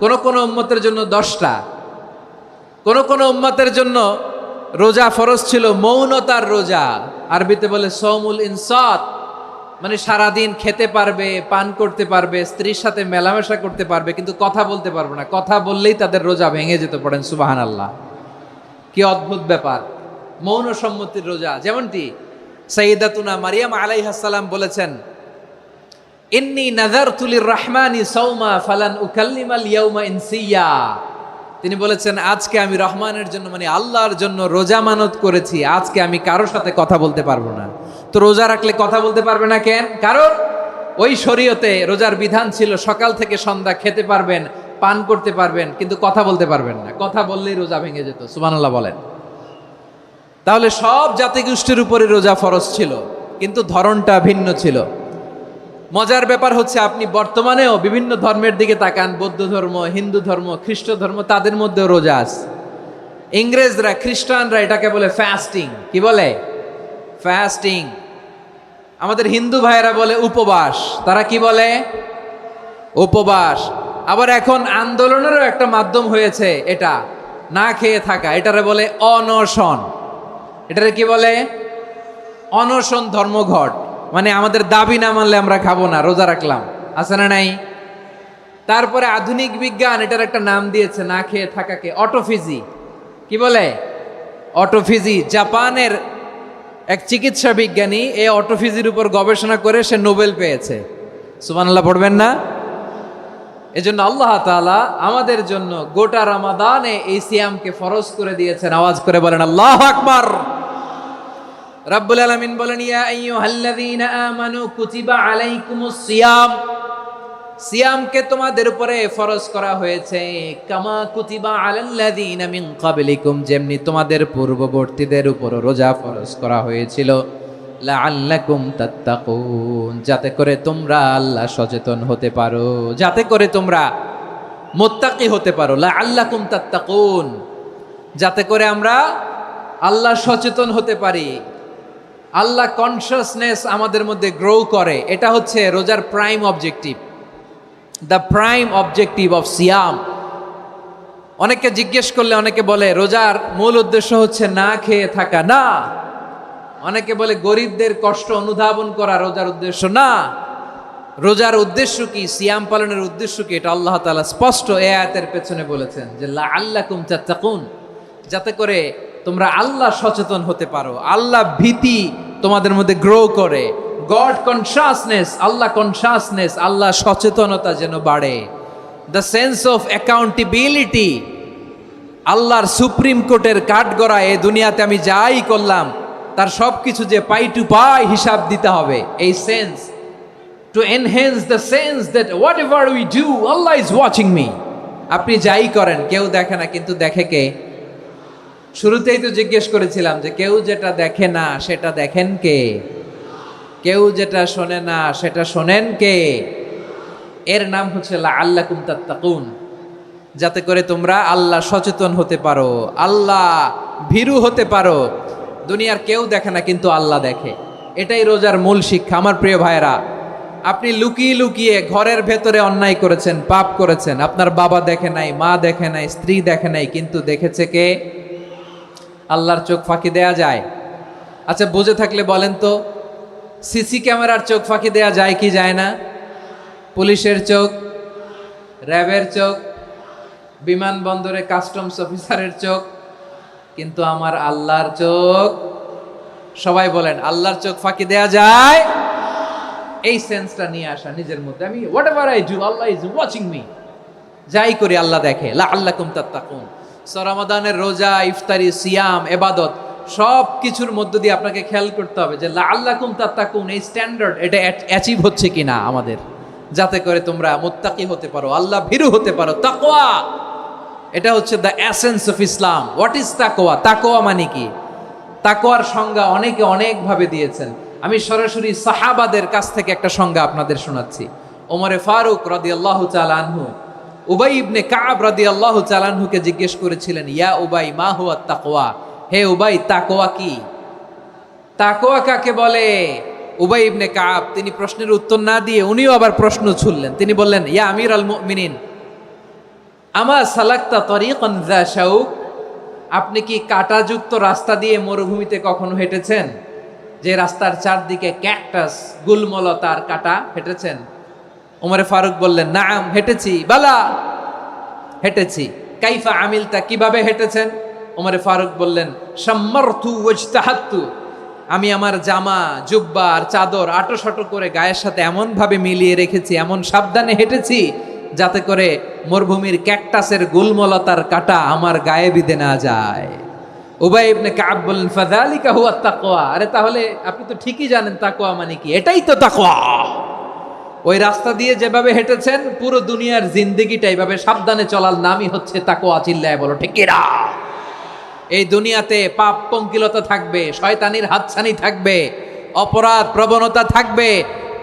কোন কোন উম্মতের জন্য 10টা। কোন কোন উম্মতের জন্য রোজা ফরজ ছিল মৌনতার রোজা, আরবিতে বলে সৌমুল ইনসাত, মানে সারাদিন খেতে পারবে, পান করতে পারবে, স্ত্রীর সাথে মেলামেশা করতে পারবে, কিন্তু কথা বলতে পারবে না। কথা বললেই তাদের রোজা ভেঙে যেত। পড়েন সুবহানাল্লাহ। কি অদ্ভুত ব্যাপার! মৌন সম্মতির রোজা। যেমনটি সাইয়্যিদাতুনা মারিয়াম আলাইহিস সালাম বলেছেন, ইন্নী নাযারতু লির-রাহমানি সাওমা ফালান উকাল্লিমাল ইয়াওমা ইনসিয়া। তিনি বলেছেন, আজকে আমি রহমানের জন্য, মানে আল্লাহর জন্য রোজা মানত করেছি, আজকে আমি কারোর সাথে কথা বলতে পারবো না। তো রোজা রাখলে কথা বলতে পারবে না কেন? কারণ ওই শরীয়তে রোজার বিধান ছিল সকাল থেকে সন্ধ্যা খেতে পারবেন, পান করতে পারবেন, কিন্তু কথা বলতে পারবেন না। কথা বললেই রোজা ভেঙে যেত। সুবহানাল্লাহ বলেন। তাহলে সব জাতিগোষ্ঠীর উপরে রোজা ফরজ ছিল, কিন্তু ধরনটা ভিন্ন ছিল। মজার ব্যাপার হচ্ছে, আপনি বর্তমানেও বিভিন্ন ধর্মের দিকে তাকান, বৌদ্ধ ধর্ম, হিন্দু ধর্ম, খ্রিস্ট ধর্ম, তাদের মধ্যেও রোজা আছে। ইংরেজরা, খ্রিস্টানরা এটাকে বলে ফাস্টিং। কি বলে? ফাস্টিং। আমাদের হিন্দু ভাইয়েরা বলে উপবাস। তারা কি বলে? উপবাস। আবার এখন আন্দোলনেরও একটা মাধ্যম হয়েছে এটা, না খেয়ে থাকা, এটারে বলে অনশন। এটারে কি বলে? অনশন ধর্মঘট। মানে আমাদের দাবি না মানলে আমরা খাবো না, রোজা রাখলাম, আছে না নাই? তারপরে আধুনিক বিজ্ঞান এটার একটা নাম দিয়েছে না খেয়ে থাকাকে, অটোফিজি। কি বলে? অটোফিজি। জাপানের এক চিকিৎসা বিজ্ঞানী এই অটোফিজির উপর গবেষণা করে সে নোবেল পেয়েছে। সুবহানাল্লাহ পড়বেন না? এজন্য আল্লাহ তাআলা আমাদের জন্য গোটা রমাদানে এই সিয়ামকে ফরজ করে দিয়েছেন। আওয়াজ করে বলেন আল্লাহু আকবার। রাব্বুল আলামিন বলেন, ইয়া আইয়ুহাল্লাযীনা আমানু কুতিবা আলাইকুমুস সিয়াম, সিয়ামকে তোমাদের উপরে ফরজ করা হয়েছে, কামা কুতিবা আলাল্লাযীনা মিন ক্বাবলিকুম, যেমনি তোমাদের পূর্ববর্তীদের উপর রোজা ফরজ করা হয়েছিল, লাআল্লাকুম তাত্তাকুন, যাতে করে তোমরা আল্লাহ সচেতন হতে পারো, যাতে করে তোমরা মুত্তাকি হতে পারো। লাআল্লাকুম তাত্তাকুন, যাতে করে আমরা আল্লাহ সচেতন হতে পারি, আল্লাহ কনসিয়াসনেস আমাদের মধ্যে গ্রো করে। এটা হচ্ছে রোজার prime objective, the prime objective of সিয়াম। অনেকে জিজ্ঞেস করলে অনেকে বলে রোজার মূল উদ্দেশ্য হচ্ছে না খেয়ে থাকা। না। অনেকে বলে গরিবদের কষ্ট অনুধাবন করা রোজার উদ্দেশ্য। না। রোজার উদ্দেশ্য কি, সিয়াম পালনের উদ্দেশ্য কি, এটা আল্লাহ তাআলা স্পষ্ট এই আয়াতের পেছনে বলেছেন যে লাআল্লাকুম তাত্তাকুন, যাতে করে তোমরা আল্লাহ সচেতন হতে পারো, আল্লাহ ভীতি তোমাদের মধ্যে গ্রো করে, গড কনসিয়াসনেস, আল্লাহ কনসিয়াসনেস, আল্লাহ সচেতনতা যেন বাড়ে, দ্য সেন্স অফ অ্যাকাউন্টেবিলিটি, আল্লাহর সুপ্রিম কোর্টের কাঠগড়া এই দুনিয়াতে আমি যাই করলাম তার সব কিছু যে পাই টু পাই হিসাব দিতে হবে, এই sense, to enhance the sense that what ever we do Allah is watching me. আপনি যাই করেন কেউ দেখে না, কিন্তু দেখে কে? শুরুতেই তো জিজ্ঞেস করেছিলাম যে কেউ যেটা দেখে না সেটা দেখেন কে? কেউ যেটা শোনে না সেটা শোনেন কে? এর নাম হচ্ছে লাআল্লাকুম তাত্তাকুন, যাতে করে তোমরা আল্লাহ সচেতন হতে পারো, আল্লাহ ভীরু হতে পারো। দুনিয়ার কেউ দেখে না, কিন্তু আল্লাহ দেখে। এটাই রোজার মূল শিক্ষা। আমার প্রিয় ভাইরা, আপনি লুকিয়ে লুকিয়ে ঘরের ভেতরে অন্যায় করেছেন, পাপ করেছেন, আপনার বাবা দেখে নাই, মা দেখে নাই, স্ত্রী দেখে নাই, কিন্তু দেখেছে কে? আল্লাহর চোখ ফাঁকি দেয়া যায়? আচ্ছা, বুঝে থাকলে বলেন তো, সিসি ক্যামেরার চোখ ফাঁকি দেয়া যায় কি যায় না? পুলিশের চোখ, র্যাবের চোখ, বিমানবন্দরে কাস্টমস অফিসারের চোখ, কিন্তু আমার আল্লাহর চোখ? সবাই বলেন, আল্লাহর চোখ ফাঁকি দেয়া যায়? এই সেন্সটা নিয়ে আসা নিজের মধ্যে, আমি what ever I do Allah is watching me, যাই করি আল্লাহ দেখে। লাআল্লাকুম তাত্তাকুন। রমাদানের রোজা, ইফতারি, সিয়াম, ইবাদত সব কিছুর মধ্য দিয়ে আপনাকে খেয়াল করতে হবে যে লাআল্লাকুম তাত্তাকুন এই স্ট্যান্ডার্ড এটা অ্যাচিভ হচ্ছে কিনা আমাদের, যাতে করে তোমরা মুত্তাকি হতে পারো, আল্লাহ ভীরু হতে পারো। তাকওয়া, এটা হচ্ছে the essence of Islam. What is তাকওয়া? তাকওয়া মানে কি? তাকওয়ার সংজ্ঞা অনেকে অনেকভাবে দিয়েছেন। আমি সরাসরি সাহাবাদের কাছ থেকে একটা সংজ্ঞা আপনাদের শোনাচ্ছি। ওমরে ফারুক রাদিয়াল্লাহু তাআলা আনহু উবাই ইবনে কাব রাদিয়াল্লাহু তাআলা আনহুকে জিজ্ঞেস করেছিলেন, ইয়া উবাই মা হুয়া তাকওয়া, হে উবাই তাকওয়া কি? তাকওয়া কাকে বলে? উবাই ইবনে কাব তিনি প্রশ্নের উত্তর না দিয়ে উনিও আবার প্রশ্ন ছুড়লেন। তিনি বললেন, ইয়া আমিরাল মুমিনিন, আমা সালাকতা তরিকান যা শাউক, আপনি কি কাঁটাযুক্ত রাস্তা দিয়ে মরুভূমিতে কখনো হেঁটেছেন? যে রাস্তার চারদিকে ক্যাকটাস, গুলমলতার কাঁটা, হেঁটেছেন? ওমরে ফারুক বললেন, নাম হেঁটেছি। বালা, হেঁটেছি। কাইফা আমিলতা, কিভাবে হেঁটেছেন? ওমরে ফারুক বললেন, শাম্মারতু ওয়াজতাহাত্তু, আমি আমার জামা, জুব্বা আর চাদর আটোসাটো করে গায়ের সাথে এমন ভাবে মিলিয়ে রেখেছি, এমন সাবধানে হেঁটেছি যাতে করে মরুভূমির ক্যাকটাসের গুলমলতার কাঁটা আমার গায়ে বিঁধে না যায়। উবাই ইবনে কাব বললেন, ফাযালিকা হুয়া তাকওয়া, আরে তাহলে আপনি তো ঠিকই জানেন তাকওয়া মানে কি, এটাই তো তাকওয়া। ওই রাস্তা দিয়ে যেভাবে হেঁটেছেন পুরো দুনিয়ার জিন্দেগিটা এইভাবে সাবধানে চলার নামই হচ্ছে তাকওয়া। চিল্লায় বলো ঠিক কিনা? এই দুনিয়াতে পাপ পঙ্কিলতা থাকবে, শয়তানির হাতছানি থাকবে, অপরাধ প্রবণতা থাকবে,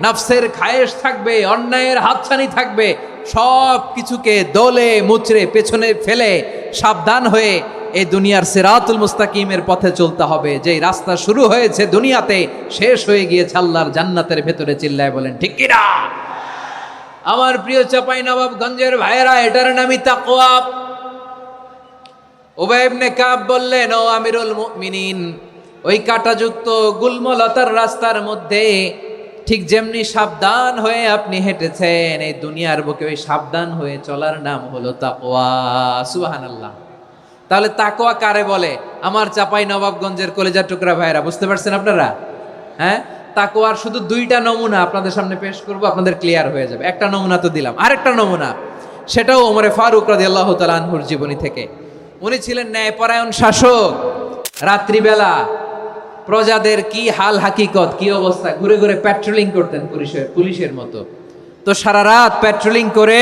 নফসের খায়েশ থাকবে, অন্যায়ের হাতছানি থাকবে, সব কিছুকে দোলে মুচড়ে পেছনে ফেলে সাবধান হয়ে এই দুনিয়ার সিরাতুল মুস্তাকিমের পথে চলতে হবে। যেই রাস্তা শুরু হয়েছে দুনিয়াতে, শেষ হয়ে গিয়েছে আল্লাহর জান্নাতের ভেতরে। চিল্লায় বলেন ঠিক কিনা? আমার প্রিয় চাপাই নবাবগঞ্জের ভাইয়েরা, এটার নামই তাকওয়া। উবাই ইবনে কাব বললেন, ও আমিরুল মুমিনিন, ওই কাঁটাযুক্ত গুল্মলতার রাস্তার মধ্যে ঠিক যেমনি সাবধান হয়ে আপনি হেঁটেছেন, এই দুনিয়ার বুকে ওই সাবধান হয়ে চলার নাম হলো তাকওয়া। সুবহানাল্লাহ। তাহলে তাকওয়া কারে বলে? আমার চাপাই নবাবগঞ্জের কলেজার টুকরা ভাইয়েরা, বুঝতে পারছেন আপনারা? হ্যাঁ, তাকওয়ার শুধু দুইটা নমুনা আপনাদের সামনে পেশ করব, আপনাদের ক্লিয়ার হয়ে যাবে। একটা নমুনা তো দিলাম, আরেকটা নমুনা, সেটাও ওমরে ফারুক রাদিয়াল্লাহু তাআলা আনহুর জীবনী থেকে। উনি ছিলেন ন্যায়পরায়ণ শাসক। রাত্রিবেলা প্রজাদের কি হাল হাকিকত, কি অবস্থা, ঘুরে ঘুরে প্যাট্রোলিং করতেন পুলিশের মতো। তো সারা রাত প্যাট্রোলিং করে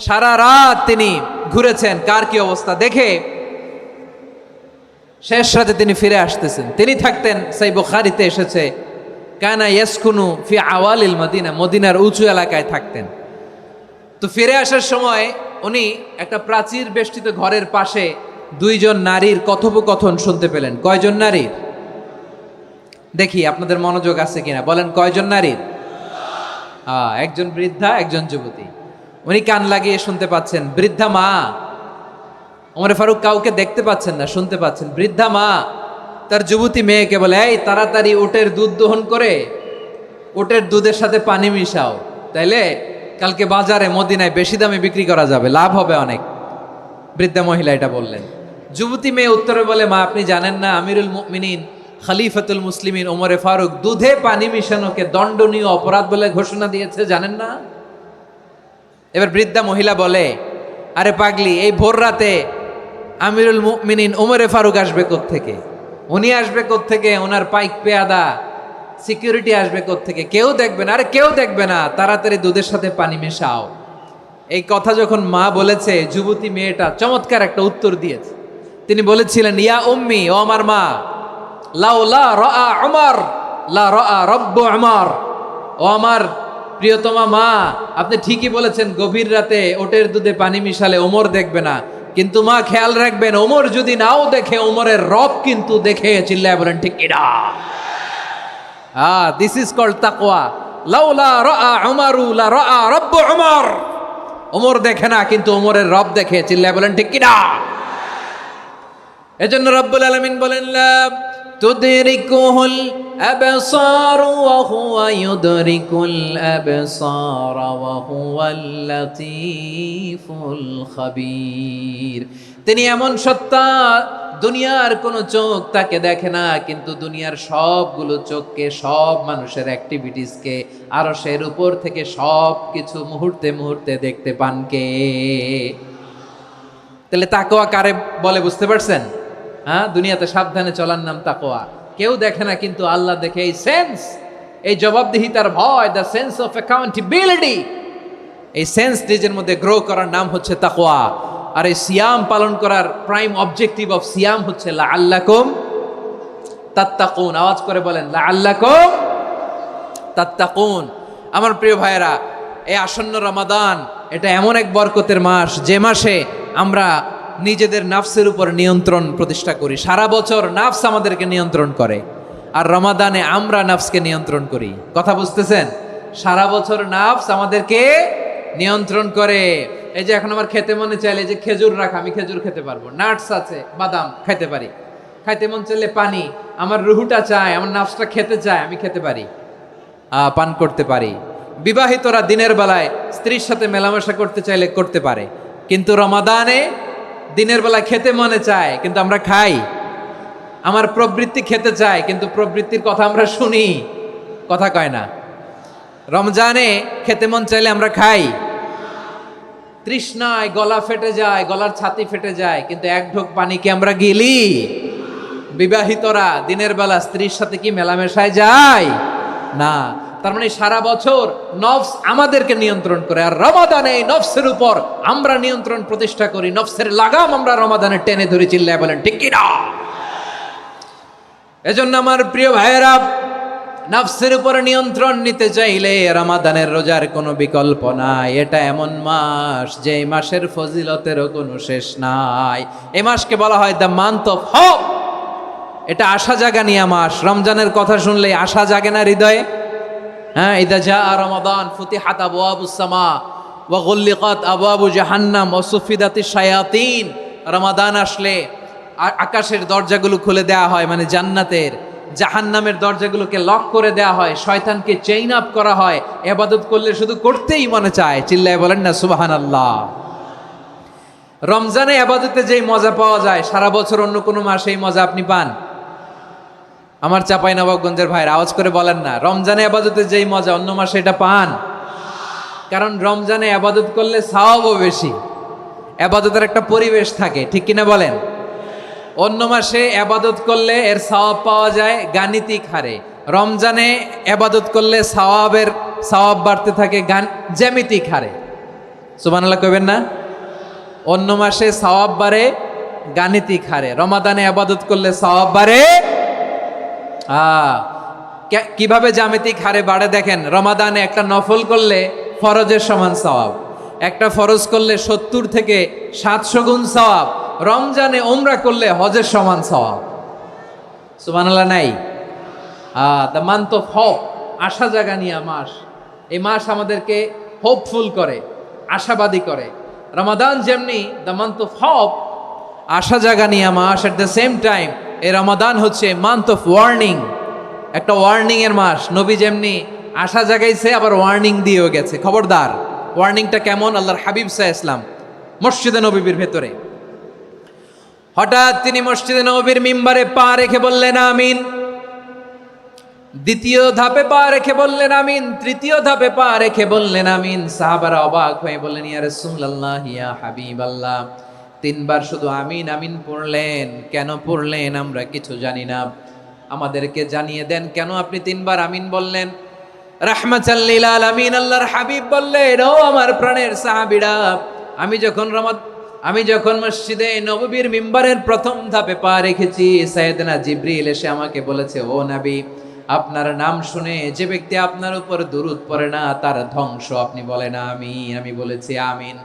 সারা রাত তিনি ঘুরেছেন কার কি অবস্থা দেখে। শেষ রাতে তিনি ফিরে আসতেছেন। তিনি থাকতেন, সেই বুখারীতে এসেছে, কানা ইয়াসকুনু ফি আওয়ালিল মদিনা, মদিনার উঁচু এলাকায় থাকতেন। তো ফিরে আসার সময় উনি একটা প্রাচীর বেষ্টিত ঘরের পাশে দুইজন নারীর কথোপকথন শুনতে পেলেন। কয়জন নারীর? দেখি আপনাদের মনোযোগ আছে কিনা, বলেন কয়জন নারীর? একজন বৃদ্ধা, একজন যুবতী। উনি কান লাগিয়ে শুনতে পাচ্ছেন। বৃদ্ধা মা, ওমর ফারুক কাউকে দেখতে পাচ্ছেন না, শুনতে পাচ্ছেন। বৃদ্ধা মা তার যুবতী মেয়েকে বলে, এই তাড়াতাড়ি উটের দুধ দহন করে উটের দুধের সাথে পানি মিশাও, তাইলে কালকে বাজারে মদিনায় বেশি দামে বিক্রি করা যাবে, লাভ হবে অনেক। বৃদ্ধা মহিলা এটা বললেন। যুবতী মেয়ে উত্তরে বলে, মা আপনি জানেন না আমিরুল মুমিনিন খলিফাতুল মুসলিমিন ওমরে ফারুক দুধে পানি মিশানোকে দণ্ডনীয় অপরাধ বলে ঘোষণা দিয়েছে, জানেন না? এবার বৃদ্ধা মহিলা বলে, আরে পাগলি, এই ভোর রাতে আমিরুল মুমিনিন ওমরে ফারুক আসবে কোত্থেকে? উনি আসবে কোত্থেকে? ওনার পাইক পেয়াদা সিকিউরিটি আসবে কোত্থেকে? কেউ দেখবে না। আরে কেউ দেখবে না, তাড়াতাড়ি দুধের সাথে পানি মেশাও। এই কথা যখন মা বলেছে, যুবতী মেয়েটা চমৎকার একটা উত্তর দিয়েছে। তিনি বলেছিলেন, ইয়া উম্মি, ও আমার মা, লাউলা রাআ উমর লা রাআ রব্বু উমর, ও আমার প্রিয়তমা মা, আপনি ঠিকই বলেছেন, গভীর রাতে ওটের দুধে পানি মিশালে ওমর দেখবে না, কিন্তু মা খেয়াল রাখবেন, ওমর যদি নাও দেখে, ওমরের রব কিন্তু দেখে। চিল্লায় বলেন ঠিক কিনা? দিস ইজ কল্ড তাকওয়া। লাউলা রাআ উমরু লা রাআ রব্বু উমর, ওমর দেখে না কিন্তু ওমরের রব দেখে। চিল্লায় বলেন ঠিক কিনা? এজন্য রব্বুল আলামিন বলেন, লা তুদরিকুহুল আবসার ওয়া হুয়া ইউদরিকুল আবসার ওয়া হুয়াল লাতীফুল খাবীর। তিনি এমন সত্তা, দুনিয়ার কোনো চোখ তাকে দেখে না, কিন্তু দুনিয়ার সবগুলো চোখকে, সব মানুষের অ্যাক্টিভিটিসকে আরশের উপর থেকে সব কিছু মুহূর্তে মুহূর্তে দেখতে পান কে? তাহলে তাকওয়া কারে বলে বুঝতে পারছেন? দুনিয়াতে সাবধানে চলার নাম তাকওয়া। কেউ দেখে না কিন্তু আল্লাহ দেখে। এই সেন্স, এই জবাবদিহিতার ভয়, দ্য সেন্স অফ অ্যাকাউন্টেবিলিটি, এই সেন্স নিজের মধ্যে গ্রো করার নাম হচ্ছে তাকওয়া। আর এই সিয়াম পালন করার প্রাইম অবজেক্টিভ অফ সিয়াম হচ্ছে লাআল্লাকুম তাত্তাকুন। আওয়াজ করে বলেন, লাআল্লাকুম তাত্তাকুন। আমার প্রিয় ভাইয়েরা, এই আসন্ন রমাদান, এটা এমন এক বরকতের মাস, যে মাসে আমরা নিজেদের নাফসের উপর নিয়ন্ত্রণ প্রতিষ্ঠা করি। সারা বছর নাফস আমাদেরকে নিয়ন্ত্রণ করে, আর রমাদানে আমরা নাফসকে নিয়ন্ত্রণ করি। কথা বুঝতেছেন? সারা বছর নাফস আমাদেরকে নিয়ন্ত্রণ করে। এই যে এখন আমার খেতে মনে চাইলে যে খেজুর রাখা, আমি খেজুর খেতে পারবো, নাটস আছে, বাদাম খাইতে পারি। খাইতে মন চাইলে পানি, আমার রুহুটা চায়, আমার নাফসটা খেতে চায়, আমি খেতে পারি, পান করতে পারি। বিবাহিতরা দিনের বেলায় স্ত্রীর সাথে মেলামেশা করতে চাইলে করতে পারে, কিন্তু রমাদানে দিনের বেলায় খেতে মনে চায় কিন্তু আমরা খাই। আমার প্রবৃত্তি খেতে চায় কিন্তু প্রবৃত্তির কথা আমরা শুনি, কথা কয় না। রমজানে খেতে মন চাইলে আমরা খাই, তৃষ্ণায় গলা ফেটে যায়, গলার ছাতি ফেটে যায়, কিন্তু এক ঢোক পানিকে আমরা গিলি। বিবাহিতরা দিনের বেলা স্ত্রীর সাথে কি মেলামেশায় যায় না। তার মানে সারা বছর নফস আমাদেরকে নিয়ন্ত্রণ করে, আর রমাদানে এই নফসের উপর আমরা নিয়ন্ত্রণ প্রতিষ্ঠা করি। নফসের লাগাম আমরা রমাদানে টেনে ধরে। চিল্লায় বলেন ঠিক কি না? এজন্য আমার প্রিয় ভাইয়েরা, নফসের উপর নিয়ন্ত্রণ নিতে চাইলে রমাদানের রোজার কোনো বিকল্প নাই। এটা এমন মাস যে মাসের ফজিলতেরও কোনো শেষ নাই। এই মাসকে বলা হয় দ্য মান্থ অফ হোপ। এটা আশা জাগানিয়া মাস। রমজানের কথা শুনলে আশা জাগে না হৃদয়ে? হ্যাঁ, ইদা জাআ রমাদান ফুতিহাত আবওয়াবুস সামা ওয়া গুল্লিকাত আবওয়াবু জাহান্নাম ওয়া সুফিদাতিশ শায়াতিন। রমাদান আসলে আকাশের দরজাগুলো খুলে দেওয়া হয়, মানে জান্নাতের। জাহান্নামের দরজাগুলোকে লক করে দেওয়া হয়, শয়তানকে চেইন আপ করা হয়। ইবাদত করলে শুধু করতেই মনে চায়। চিল্লায় বলেন না সুবহানাল্লাহ। রমজানে ইবাদতে যেই মজা পাওয়া যায়, সারা বছর অন্য কোনো মাসে এই মজা আপনি পান? আমার চাঁপাইনবাবগঞ্জের ভাইরা আওয়াজ করে বলেন না, রমজানে ইবাদতে যেই মজা অন্য মাসে এটা পান? কারণ রমজানে ইবাদত করলে সওয়াবও বেশি, ইবাদতের একটা পরিবেশ থাকে, ঠিক কিনা বলেন? অন্য মাসে ইবাদত করলে এর সওয়াব পাওয়া যায় গাণিতিক হারে, রমজানে ইবাদত করলে সওয়াব বাড়তে থাকে জ্যামিতিক হারে। সুবহানাল্লাহ কইবেন না? অন্য মাসে সওয়াব বাড়ে গাণিতিক হারে, রমাদানে ইবাদত করলে সওয়াব বাড়ে কিভাবে জ্যামিতিক হারে বাড়ে দেখেন। রমাদানে একটা নফল করলে ফরজের সমান সওয়াব, একটা ফরজ করলে 70 থেকে 700 গুণ সওয়াব। রমজানে উমরা করলে হজের সমান সওয়াব। সুবহানাল্লাহ নাই? দ্য মান্থ অফ হোপ, আশা জাগানিয়া মাস। এই মাস আমাদেরকে হোপফুল করে, আশাবাদী করে। রমাদান যেমনি দ্য মান্থ অফ হোপ, আশা জাগানিয়া মাস, এট দ্য সেম টাইম এই রমাদান হচ্ছে মান্থ অফ ওয়ার্নিং, একটা ওয়ার্নিং এর মাস। নবী যেমনি আশা জাগাইছে, আবার ওয়ার্নিং দিয়েও গেছে, খবরদার। ওয়ার্নিংটা কেমন? আল্লাহর হাবিব সাল্লাল্লাহু আলাইহি ওয়াসাল্লাম মসজিদে নববীর ভেতরে, হঠাৎ তিনি মসজিদে নববীর মিম্বারে পা রেখে বললেন আমিন। দ্বিতীয় ধাপে পা রেখে বললেন আমিন, তৃতীয় ধাপে পা রেখে বললেন আমিন। সাহাবারা অবাক হয়ে বললেন, ইয়া রাসূলুল্লাহ, ইয়া হাবিবাল্লাহ, 3 বার শুধু আমিন আমিন পড়লেন, কেন পড়লেন আমরা কিছু জানি না, আমাদেরকে জানিয়ে দেন কেন আপনি 3 বার আমিন বললেন। রাহমাতাল লিল আলামিন আল্লাহর হাবিব বললেন, ও আমার প্রাণের সাহাবীরা, আমি যখন মসজিদে নববীর মিম্বারের প্রথম ধাপে পা রেখেছি, সাইয়েদনা জিবরিল এসে আমাকে বলেছে, ও নবী, আপনার নাম শুনে যে ব্যক্তি আপনার উপর দুরূদ পড়ে না তার ধ্বংস। আপনি বলেন আমিন। আমি বলেছি আমিন।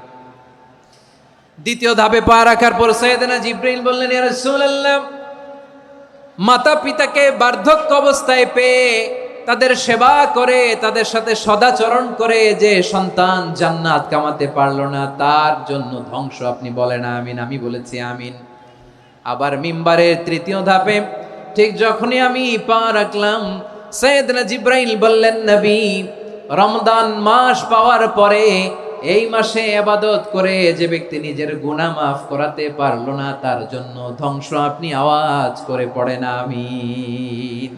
দ্বিতীয় ধাপে পা রাখার পর সাইয়েদনা জিবরিল বললেন, ইয়া রাসূলুল্লাহ, মাতা পিতাকে বার্ধক্য অবস্থায় পেয়ে তাদের সেবা করে, তাদের সাথে সদাচরণ করে যে সন্তান জান্নাত কামাতে পারলো না, তার জন্য ধ্বংস। আপনি বলেন আমিন। আমি বলেছি আমিন। আবার মিম্বারের তৃতীয় ধাপে ঠিক যখনই আমি পা রাখলাম, সাইয়েদনা জিবরাইল বললেন, নবী, রমজান মাস পাওয়ার পরে এই মাসে ইবাদত করে যে ব্যক্তি নিজের গুনাহ মাফ করাতে পারলো না, তার জন্য ধ্বংস। আপনি আওয়াজ করে পড়েন আমিন।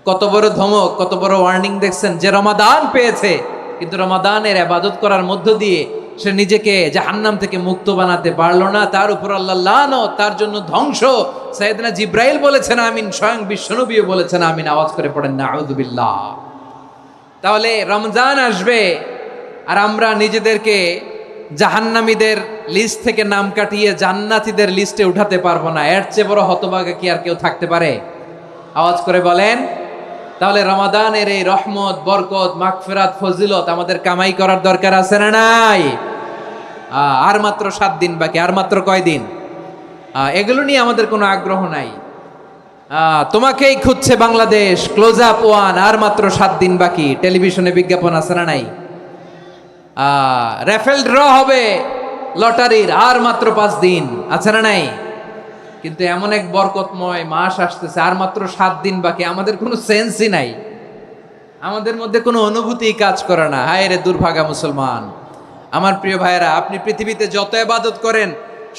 কত বড় ধমক, কত বড় ওয়ার্নিং দেখছেন। যে রমাদান পেয়েছে, কিন্তু রমাদানের ইবাদত করার মধ্য দিয়ে সে নিজেকে জাহান্নাম থেকে মুক্ত বানাতে পারলো না, তার উপর আল্লাহ লানত, তার জন্য ধ্বংস। সাইয়েদনা জিবরাইল বলেছেন আমিন, স্বয়ং বিশ্বনবীও বলেছেন আমিন। আওয়াজ করে পড়েন নাউযু বিল্লাহ। তাহলে রমজান আসবে আর আমরা নিজেদেরকে জাহান্নামীদের লিস্ট থেকে নাম কাটিয়ে জান্নাতীদের লিস্টে উঠাতে পারবো না। এর চেয়ে বড় হতভাগা কি আর কেউ থাকতে পারে? আওয়াজ করে বলেন। তাহলে রমাদানের এই রহমত, বরকত, মাগফিরাত, ফজিলত আমাদের কামাই করার দরকার আছে না নাই? আর মাত্র 7 দিন বাকি। আর মাত্র কয় দিন? এগুলো নিয়ে আমাদের কোনো আগ্রহ নাই। তোমাকেই খুঁজছে বাংলাদেশ, ক্লোজ আপ 1, আর মাত্র 7 দিন বাকি। টেলিভিশনে বিজ্ঞাপন আছে না নাই? রেফেল ড্র হবে লটারির, আর মাত্র 5 দিন, আছে না নাই? কিন্তু এমন এক বরকতময় মাস আসতেছে, আর মাত্র 7 দিন বাকি। আমাদের কোনো সেন্সই নাই, আমাদের মধ্যে কোনো অনুভূতি কাজ করে না। হায় রে দুর্ভাগা মুসলমান। আমার প্রিয় ভাইয়েরা, আপনি পৃথিবীতে যত ইবাদত করেন,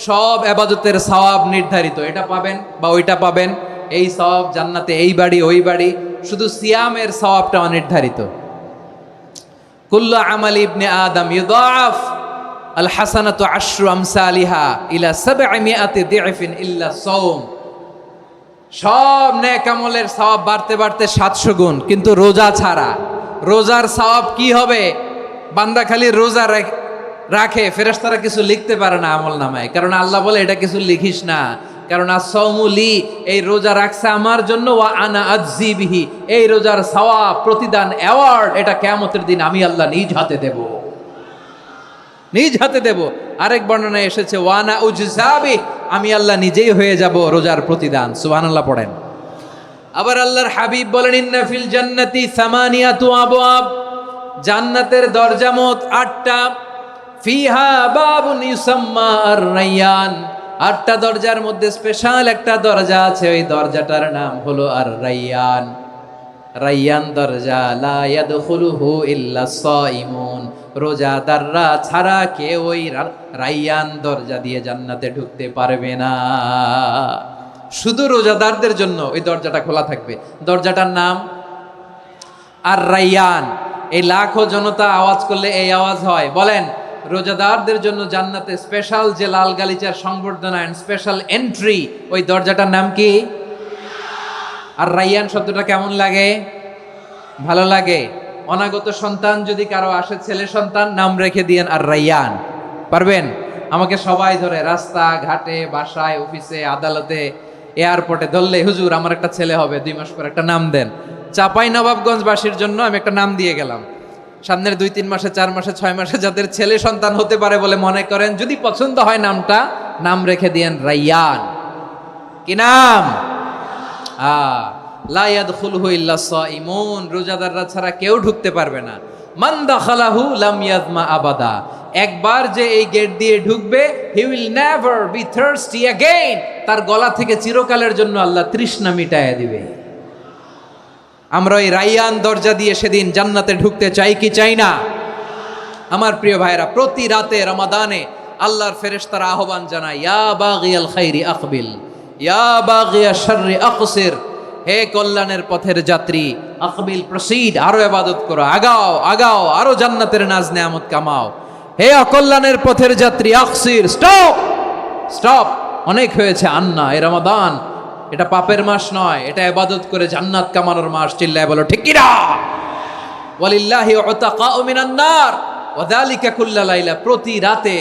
সব ইবাদতের সওয়াব নির্ধারিত। এটা পাবেন বা ওইটা পাবেন, এই সওয়াব জান্নাতে, এই বাড়ি ওই বাড়ি। শুধু সিয়ামের সওয়াবটা অনির্ধারিত। কুল্লু আমালি ইবনে আদম ইউদাআফ আল হাসানাতু আশরু আমসালিহা ইলা 700 দি'ফিন ইল্লা সাওম। সব নেক আমলের সওয়াব বাড়তে বাড়তে 700 গুণ, কিন্তু রোজা ছাড়া। রোজার সওয়াব কি হবে? বান্দা খালি রোজা রাখে, ফেরেশতারা কিছু লিখতে পারে না আমল নামায়, কারণ আল্লাহ বলে এটা কিছু লিখিস না, কারণ as-সাওমু লি, এই রোজা রাখছে আমার জন্য, ওয়া আনা আজজি বিহি, এই রোজার সওয়াব, প্রতিদান, অ্যাওয়ার্ড, এটা কিয়ামতের দিন আমি আল্লাহ নিজ হাতে দেব, নিজ হাতে দেব। আরেক বর্ণনায় এসেছে ওয়ানা উজজাবি, আমি আল্লাহ নিজেই হয়ে যাব রোজার প্রতিদান। সুবহানাল্লাহ পড়েন। আবার আল্লাহর হাবিব বলেন ইন্না ফিল জান্নাতি সামানিয়াতু আবওয়াব, জান্নাতের দরজা মোট 8টা। ফিহা বাবুন ইউসাম্মা আর-রায়্যান, 8টা দরজার মধ্যে স্পেশাল একটা দরজা আছে, ওই দরজাটার নাম হলো আর-রায়্যান। রায়্যান দরজা, লা ইয়াদখুলুহু ইল্লা সাইমুন, রোজাদাররা ছাড়া কেউ ওই রায়্যান দরজা দিয়ে জান্নাতে ঢুকতে পারবে না। শুধু রোজাদারদের জন্য ওই দরজাটা খোলা থাকবে। দরজাটার নাম আর-রায়্যান। এই লাখো জনতা আওয়াজ করলে এই আওয়াজ হয়, বলেন রোজাদারদের জন্য জান্নাতে স্পেশাল যে লাল গালিচার সংবর্ধনা এন্ড স্পেশাল এন্ট্রি, ওই দরজাটার নাম কি? আর-রায়্যান শব্দটা কেমন লাগে? ভালো লাগে। অনাগত সন্তান যদি কারো আসে, ছেলে সন্তান, নাম রেখে দিয়েন আর-রায়্যান। পারবেন? আমাকে সবাই ধরে রাস্তা ঘাটে, বাসায়, অফিসে, আদালতে, এয়ারপোর্টে ধরলে, হুজুর আমার একটা ছেলে হবে 2 মাস পর, একটা নাম দেন। চাপাই নবাবগঞ্জবাসীর জন্য আমি একটা নাম দিয়ে গেলাম। সামনের 2-3 মাসে, 4 মাসে, 6 মাসে যাদের ছেলে সন্তান হতে পারে বলে মনে করেন, যদি পছন্দ হয় নামটা, নাম রেখে দিয়েন রায়্যান। কি নাম? লা ইয়াদখুলুহু ইল্লা সাইমুন, রোজাদাররা ছাড়া কেউ ঢুকতে পারবে না। মান দাখালাহু লাম ইয়াজমা আবাদা, একবার যে এই গেট দিয়ে ঢুকবে, he will never be thirsty again, তার গলা থেকে চিরকালের জন্য আল্লাহ তৃষ্ণা মিটায়া দিবে। আমরা ওই রায়্যান দরজা দিয়ে সেদিন জান্নাতে ঢুকতে চাই কি চাই না? আমার প্রিয় ভাইরা, প্রতি রাতে রমাদানে আল্লাহর ফেরেশতারা আহ্বান জানায়, ইয়া বাগিয়াল খাইরি আকবিল, ইয়া বাগিয়াশ শাররি আকসির, হে কল্যাণের পথের যাত্রী, আকবিল প্রসিড, আরো ইবাদত করো, আগাও আগাও, আরো জান্নাতের নাজ নেয়ামত কামাও। হে অকল্যাণের পথের যাত্রী, আকসির, স্টপ স্টপ, অনেক হয়েছে। আন্না, এ রমাদান এটা পাপের মাস নয়, এটা ইবাদত করে জান্নাত কামানোর মাস। চিল্লায় বলো ঠিক কিনা? ওয়ালিল্লাহি উতাকাউ মিনান নার ওয়া যালিকা কুল্লা লাইলা, প্রতি রাতে,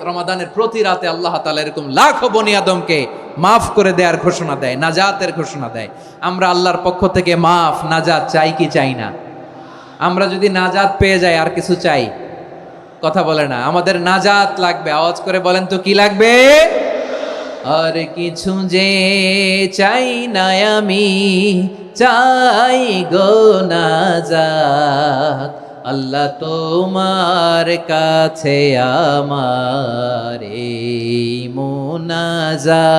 রমাদানের প্রতি রাতে আল্লাহ তাআলা এরকম লাখো বনি আদমকে মাফ করে দেওয়ার ঘোষণা দেয়, নাজাতের ঘোষণা দেয়। আমরা আল্লাহর পক্ষ থেকে মাফ, নাজাত চাই কি চাই না? আমরা যদি নাজাত পেয়ে যাই, আর কিছু চাই? কথা বলে না। আমাদের নাজাত লাগবে। আওয়াজ করে বলেন তো কি লাগবে? আর কিছু যে চাই না আমি, চাই গো নাজাত, আল্লাহ তোমার কাছে আমার এই মুনাজাত।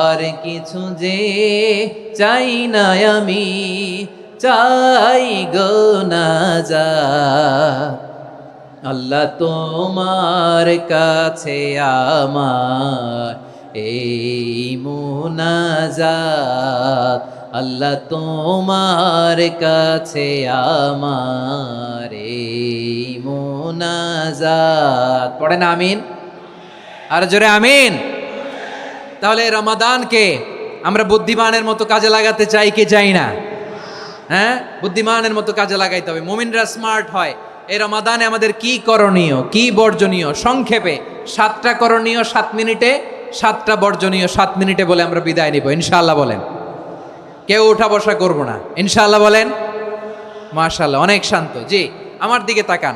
আর কিছু যে চাই না আমি, চাই গো নাজাত, আল্লাহ তোমার কাছে আমার এই মুনাজাত, আল্লাহ তোমার কাছে আমার এই মুনাজাত। পড়েন আমিন, আর জোরে আমিন। তাহলে রমাদানকে আমরা বুদ্ধিমানের মতো কাজে লাগাতে চাই কি চাই না? হ্যাঁ, বুদ্ধিমানের মতো কাজে লাগাইতে হবে। মুমিনরা স্মার্ট হয়। এই রমাদানে আমাদের কি করণীয়, কি বর্জনীয়, সংক্ষেপে 7টা করণীয় 7 মিনিটে, 7টা বর্জনীয় 7 মিনিটে বলে আমরা বিদায় নিব ইনশাআল্লাহ। বলেন, কেউ উঠা বসা করব না ইনশাআল্লাহ। বলেন মাশাআল্লাহ, অনেক শান্ত। জি, আমার দিকে তাকান।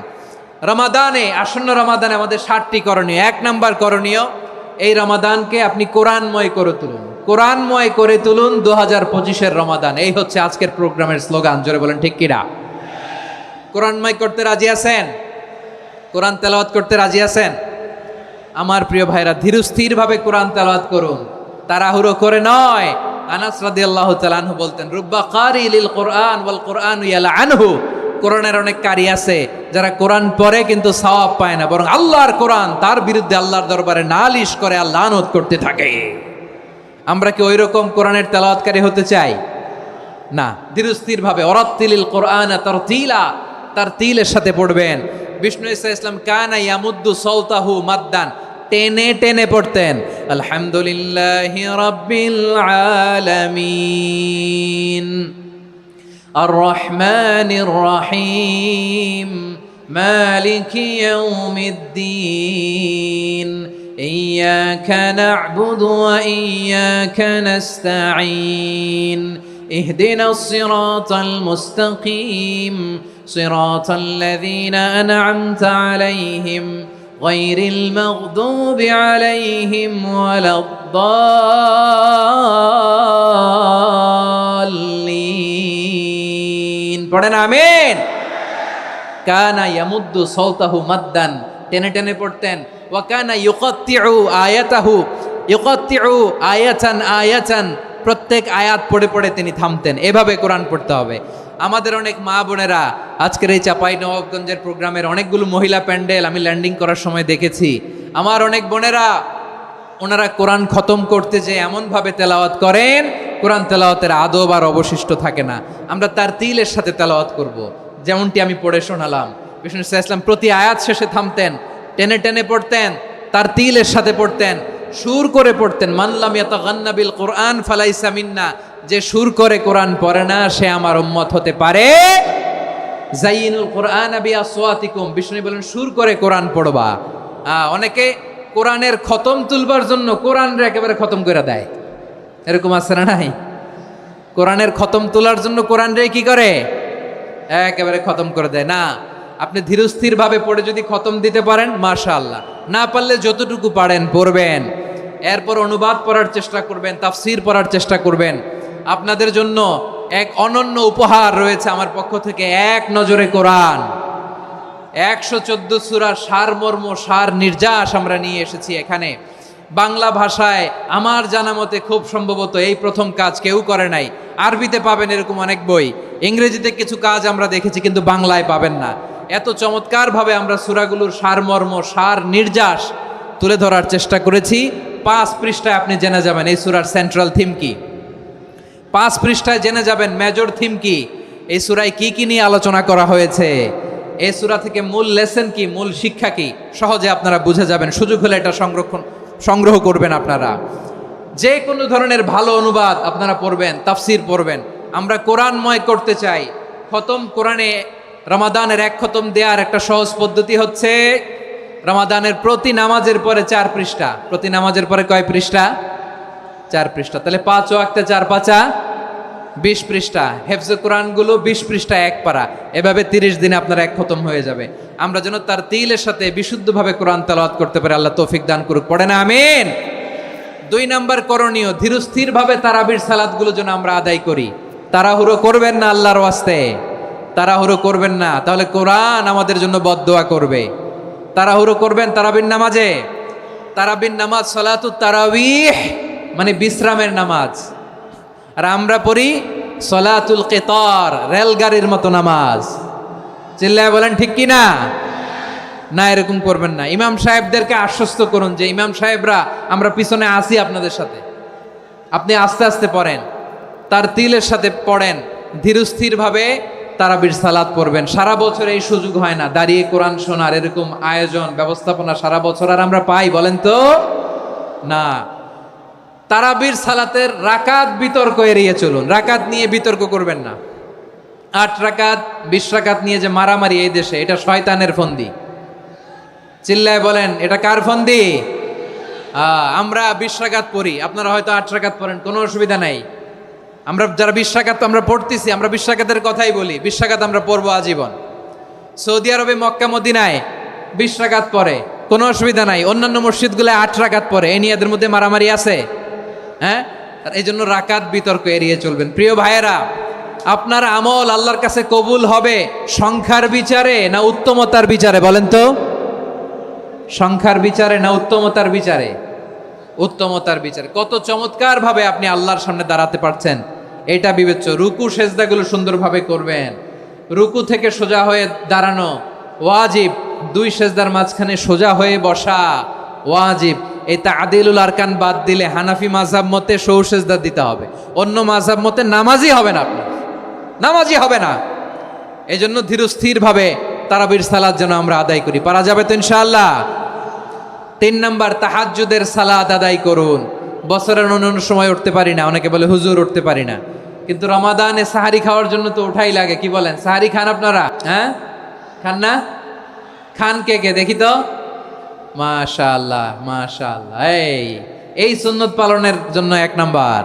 রমাদানে, আসন্ন রমাদানে আমাদের 7টি করণীয়। 1 নাম্বার করণীয়, এই রমাদানকে আপনি কোরআনময় করে তুলুন। কোরআনময় করে তুলুন 2025-এর রমাদান। এই হচ্ছে আজকের প্রোগ্রামের স্লোগান। জোরে বলেন ঠিক কিনা? কোরআনময় করতে রাজি আছেন? কোরআন তেলাওয়াত করতে রাজি আছেন? আমার প্রিয় ভাইরা, ধীরস্থিরভাবে কোরআন তেলাওয়াত করুন, তাড়াহুড়ো করে নয়। আনাস রাদিয়াল্লাহু তাআলা আনহু বলতেন, রুব্বা কারি লিল কোরআন ওয়াল কোরআন ইয়ালআনহু, কোরআনের অনেক কারি আছে যারা কোরআন পড়ে কিন্তু সওয়াব পায় না, বরং আল্লাহর কোরআন তার বিরুদ্ধে আল্লাহর দরবারে নালিশ করে আর লানত করতে থাকে। আমরা কি ওই রকম কোরআনের তেলাওয়াতকারী হতে চাই? না। ধীরস্থিরভাবে, ওয়ারাত্তিলিল কোরআন তারতিলা, তার তিলের সাথে পড়বেন। বিষ্ণু ঈসা ইসলাম কানা ইয়ামুদ্দু সাওতাহু মাদ্দান, টেনে টেনে পড়তেন। আলহামদুলিল্লাহি রাব্বিল আলামিন আর রহমানির রহিম মালিকি ইয়াউমিদ্দিন ইয়্যাকা না'বুদু ওয়া ইয়্যাকা নাস্তাঈন ইহদিনাস সিরাতাল মুস্তাকিম صراط الذين أنعمت عليهم غير المغضوب عليهم ولا الضالين পড়েন আমিন। কানা ইয়ামুদ্দু সাওতাহু মাদ্দান, টেনে টেনে পড়তেন। ওয়া কানা ইউকাত্তিউ আয়াতাহু, ইউকাত্তিউ আয়াতান আয়াতান, প্রত্যেক আয়াত পড়ে পড়ে তিনি থামতেন। এভাবে কোরআন পড়তে হবে। আমাদের অনেক মা বোনেরা আজকের এই চাঁপাইনবাবগঞ্জের প্রোগ্রামের অনেকগুলো মহিলা প্যান্ডেল আমি ল্যান্ডিং করার সময় দেখেছি। আমার অনেক বোনেরা ওনারা কোরআন খতম করতে যে এমনভাবে তেলাওয়াত করেন, কোরআন তেলাওয়াতের আদব আর অবশিষ্ট থাকে না। আমরা তার তিলের সাথে তেলাওয়াত করব, যেমনটি আমি পড়ে শোনালাম। বিষ্ণু ইসলাম প্রতি আয়াত শেষে থামতেন, টেনে টেনে পড়তেন, তার তিলের সাথে পড়তেন, সুর করে পড়তেন। মানলাম ইয়াতাগান্না বিল কোরআন ফালাইসা মিন্না, যে সুর করে কোরআন পড়ে না সে আমার উম্মত হতে পারে। জাইনুল কোরআন বিআসওয়াতিকুম, বিষ্ণু বলেন সুর করে কোরআন পড়বা। অনেকে কোরআনের খতম তুলবার জন্য কোরআনরে একেবারে খতম করে দেয়, এরকম আছে না নাই? কোরআনের খতম তোলার জন্য কোরআনরে কি করে? একেবারে খতম করে দেয়। না, আপনি ধীরস্থির ভাবে পড়ে যদি খতম দিতে পারেন মাশাআল্লাহ, না পারলে যতটুকু পারেন পড়বেন, এরপর অনুবাদ পড়ার চেষ্টা করবেন, তাফসির পড়ার চেষ্টা করবেন। আপনাদের জন্য এক অনন্য উপহার রয়েছে আমার পক্ষ থেকে, এক নজরে কোরআন। 114 সূরার সারমর্ম, সার নির্যাস আমরা নিয়ে এসেছি এখানে বাংলা ভাষায়। আমার জানা মতে খুব সম্ভবত এই প্রথম কাজ, কেউ করে নাই। আরবিতে পাবেন এরকম অনেক বই, ইংরেজিতে কিছু কাজ আমরা দেখেছি, কিন্তু বাংলায় পাবেন না। এত চমৎকারভাবে আমরা সূরাগুলোর সারমর্ম, সার নির্যাস তুলে ধরার চেষ্টা করেছি। 5 পৃষ্ঠায় আপনি জেনে যাবেন এই সূরার সেন্ট্রাল থিম কি, 5 পৃষ্ঠায় জেনে যাবেন মেজর থিম কি, এই সূরায় কি কি নিয়ে আলোচনা করা হয়েছে, এই সূরা থেকে মূল লেসন কি, মূল শিক্ষা কি, সহজে আপনারা বুঝে যাবেন। সুযোগ হলে এটা সংগ্রহ করবেন। আপনারা যে কোনো ধরনের ভালো অনুবাদ আপনারা পড়বেন, তাফসির পড়বেন। আমরা কোরআনময় করতে চাই। খতম কোরআনে রমাদানের 1 খতম দেওয়ার একটা সহজ পদ্ধতি হচ্ছে রমাদানের প্রতি নামাজের পরে 4 পৃষ্ঠা। প্রতি নামাজের পরে কয় পৃষ্ঠা? 4 পৃষ্ঠা। তাহলে 5 ওয়াক্তে 4 পাঁচা 20 পৃষ্ঠা। হেফজে কোরআনগুলো 20 পৃষ্ঠা 1 পারা। এভাবে 30 দিনে আপনার 1 খতম হয়ে যাবে। আমরা যেন তার তিলের সাথে বিশুদ্ধভাবে কোরআন তেলাওয়াত করতে পারি, আল্লাহ তৌফিক দান করুক। পড়ে না আমিন। 2 নাম্বার করণীয়, ধীরস্থিরভাবে তারাবির সালাতগুলো যেন আমরা আদায় করি। তাড়াহুড়ো করবেন না, আল্লাহর ওয়াস্তে তাড়াহুড়ো করবেন না, তাহলে কোরআন আমাদের জন্য বদদোয়া করবে। তাড়াহুড়ো করবেন তারাবির নামাজে। তারাবির নামাজ সালাতুত তারাবিহ মানে বিশ্রামের নামাজ, আর আমরা পড়ি সলাতুল কিতার, রেলগাড়ির মতো নামাজ। চিল্লায় বলেন ঠিক কি না? না, এরকম করবেন না। ইমাম সাহেবদেরকে আশ্বস্ত করুন যে ইমাম সাহেবরা আমরা পিছনে আসি আপনাদের সাথে, আপনি আস্তে আস্তে পড়েন, তার তিলের সাথে পড়েন, ধীরস্থিরভাবে তারাবির সালাত পড়বেন। সারা বছর এই সুযোগ হয় না দাঁড়িয়ে কোরআন শোনার, এরকম আয়োজন ব্যবস্থাপনা সারা বছর আর আমরা পাই বলেন তো? না। তারাবির সালাতের রাকাত বিতর্ক এড়িয়ে চলুন, রাকাত নিয়ে বিতর্ক করবেন না। 8 রাকাত 20 রাকাত নিয়ে যে মারামারি এই দেশে, এটা শয়তানের ফন্দি। চিল্লায় বলেন এটা কার ফন্দি? আমরা 20 রাকাত পড়ি, আপনারা হয়তো 8 রাকাত পড়েন, কোনো অসুবিধা নাই। আমরা যারা 20 রাকাত আমরা পড়তেছি, আমরা 20 রাকাতের কথাই বলি, 20 রাকাত আমরা পড়বো আজীবন। সৌদি আরবে মক্কা মদিনায় 20 রাকাত পড়ে, কোনো অসুবিধা নাই। অন্যান্য মসজিদগুলো 8 রাকাত পড়ে, এই নিয়ে এদের মধ্যে মারামারি আছে? হ্যাঁ, এই জন্য রাকাত বিতর্ক এড়িয়ে চলবেন। প্রিয় ভাইয়েরা, আপনার আমল আল্লাহর কাছে কবুল হবে সংখ্যার বিচারে না উত্তমতার বিচারে? বলেন তো, সংখ্যার বিচারে না উত্তমতার বিচারে? উত্তমতার বিচারে। কত চমৎকার ভাবে আপনি আল্লাহর সামনে দাঁড়াতে পারছেন এটা বিবেচ্য। রুকু সেজদাগুলো সুন্দরভাবে করবেন, রুকু থেকে সোজা হয়ে দাঁড়ানো ওয়াজিব, 2 সেজদার মাঝখানে সোজা হয়ে বসা ওয়াজিব। এই তাদিলুল আরকান বাদ দিলে হানাফি মাযহাব মতে সৌ সেজদা দিতে হবে, অন্য মাযহাব মতে নামাজই হবে না, আপনি নামাজই হবে না। এই জন্য ধীরস্থিরভাবে তারাবির সালাত যেন আমরা আদায় করি। পারা যাবে তো ইনশাআল্লাহ? 3 নাম্বার, তাহাজ্জুদের সালাত আদায় করুন। বছরের অন্য সময় উঠতে পারি না, অনেকে বলে হুজুর উঠতে পারি না, কিন্তু রমাদানে সাহারি খাওয়ার জন্য তো ওঠাই লাগে। কি বলেন, সাহারি খান আপনারা? হ্যাঁ, খান না? খান কে কে দেখি তো? মাশাআল্লাহ মাশাআল্লাহ। এই সুন্নত পালনের জন্য 1 নাম্বার।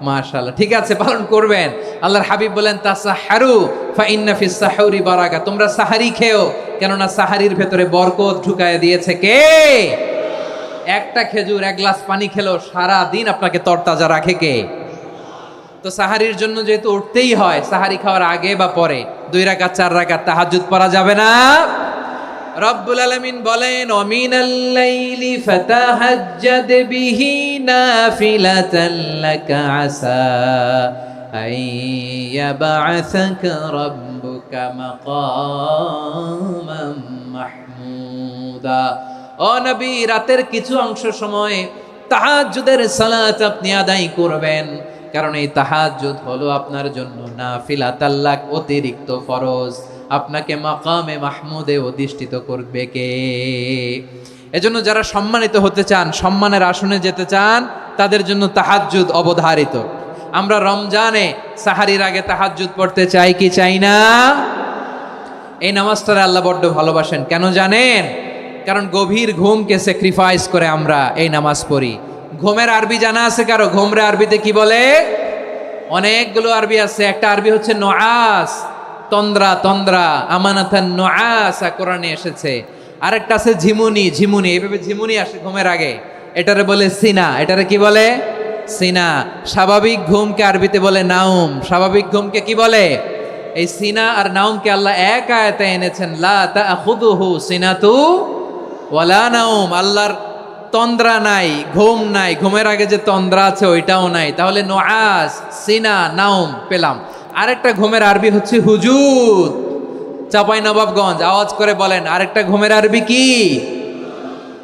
মাশাআল্লাহ, ঠিক আছে, পালন করবেন। আল্লাহর হাবিব বলেন তাসাহারু ফা ইন্না ফিস সাহুরি বারাকা, তোমরা সাহারি খেও, কেননা সাহারির ভেতরে বরকত ঢুকায় দিয়েছে কে? একটা খেজুর 1 গ্লাস পানি খেলো সারা দিন আপনাকে তরতাজা রাখে কে? তো তো সাহারির জন্য যেহেতু উঠতেই হয়, সাহারি খাওয়ার আগে বা পরে 2 রাকাত 4 রাকাত তাহাজ্জুদ পড়া যাবে না। রব্বুল আলামিন বলেন ওয়ামিনাল লাইলি ফাতাহাজ্জাদ বিহি নাফিলাতান লাকা আসা আইয়াবআসাকা রাব্বুকা মাকামান মাহমুদা। ও নবী, রাতের কিছু অংশ সময় তাহাজ্জুদের সালাত আপনি আদায় করবেন, কারণ এই তাহাজ্জুদ হলো আপনার জন্য নাফিলাতাল লাক, অতিরিক্ত ফরজ। আপনাকে মাকামে মাহমুদে অধিষ্ঠিত করবে কে? এজন্য যারা সম্মানিত হতে চান, সম্মানের আসনে যেতে চান, তাদের জন্য তাহাজ্জুদ অবধারিত। আমরা রমজানে সাহারির আগে তাহাজ্জুদ পড়তে চাই কি চাই না? এই নামাজটারে আল্লাহ বড্ড ভালোবাসেন। কেন জানেন? কারণ গভীর ঘুমকে স্যাক্রিফাইস করে আমরা এই নামাজ পড়ি। ঘুমের আরবি জানা আছে কারো? ঘুমরে আরবিতে কি বলে? অনেকগুলো আরবি আছে। একটা আরবি হচ্ছে নুআস, তন্দ্রা, তন্দ্রা, আমানাতান নুআসা কোরআনে এসেছে। আরেকটা আছে ঝিমুনি, ঝিমুনি, এইভাবে ঝিমুনি আসে ঘুমের আগে, এটারে বলে সিনা। এটারে কি বলে? সিনা। স্বাভাবিক ঘুমকে আরবিতে বলে নাউম। স্বাভাবিক ঘুমকে কি বলে? এই সিনা আর নাউমকে আল্লাহ এক আয়াতে এনেছেন, লা তাখুযুহু সিনাতু ওয়ালা নাউম। আল্লাহর তন্দ্রা নাই, ঘুম নাই, ঘুমের আগে যে তন্দ্রা আছে ওইটাও নাই। তাহলে নুআস, সিনা, নাউম পেলাম। আরেকটা ঘুমের আরবি হচ্ছে হুজুদ। চাঁপাইনবাবগঞ্জ আওয়াজ করে বলেন, আরেকটা ঘুমের আরবি কি?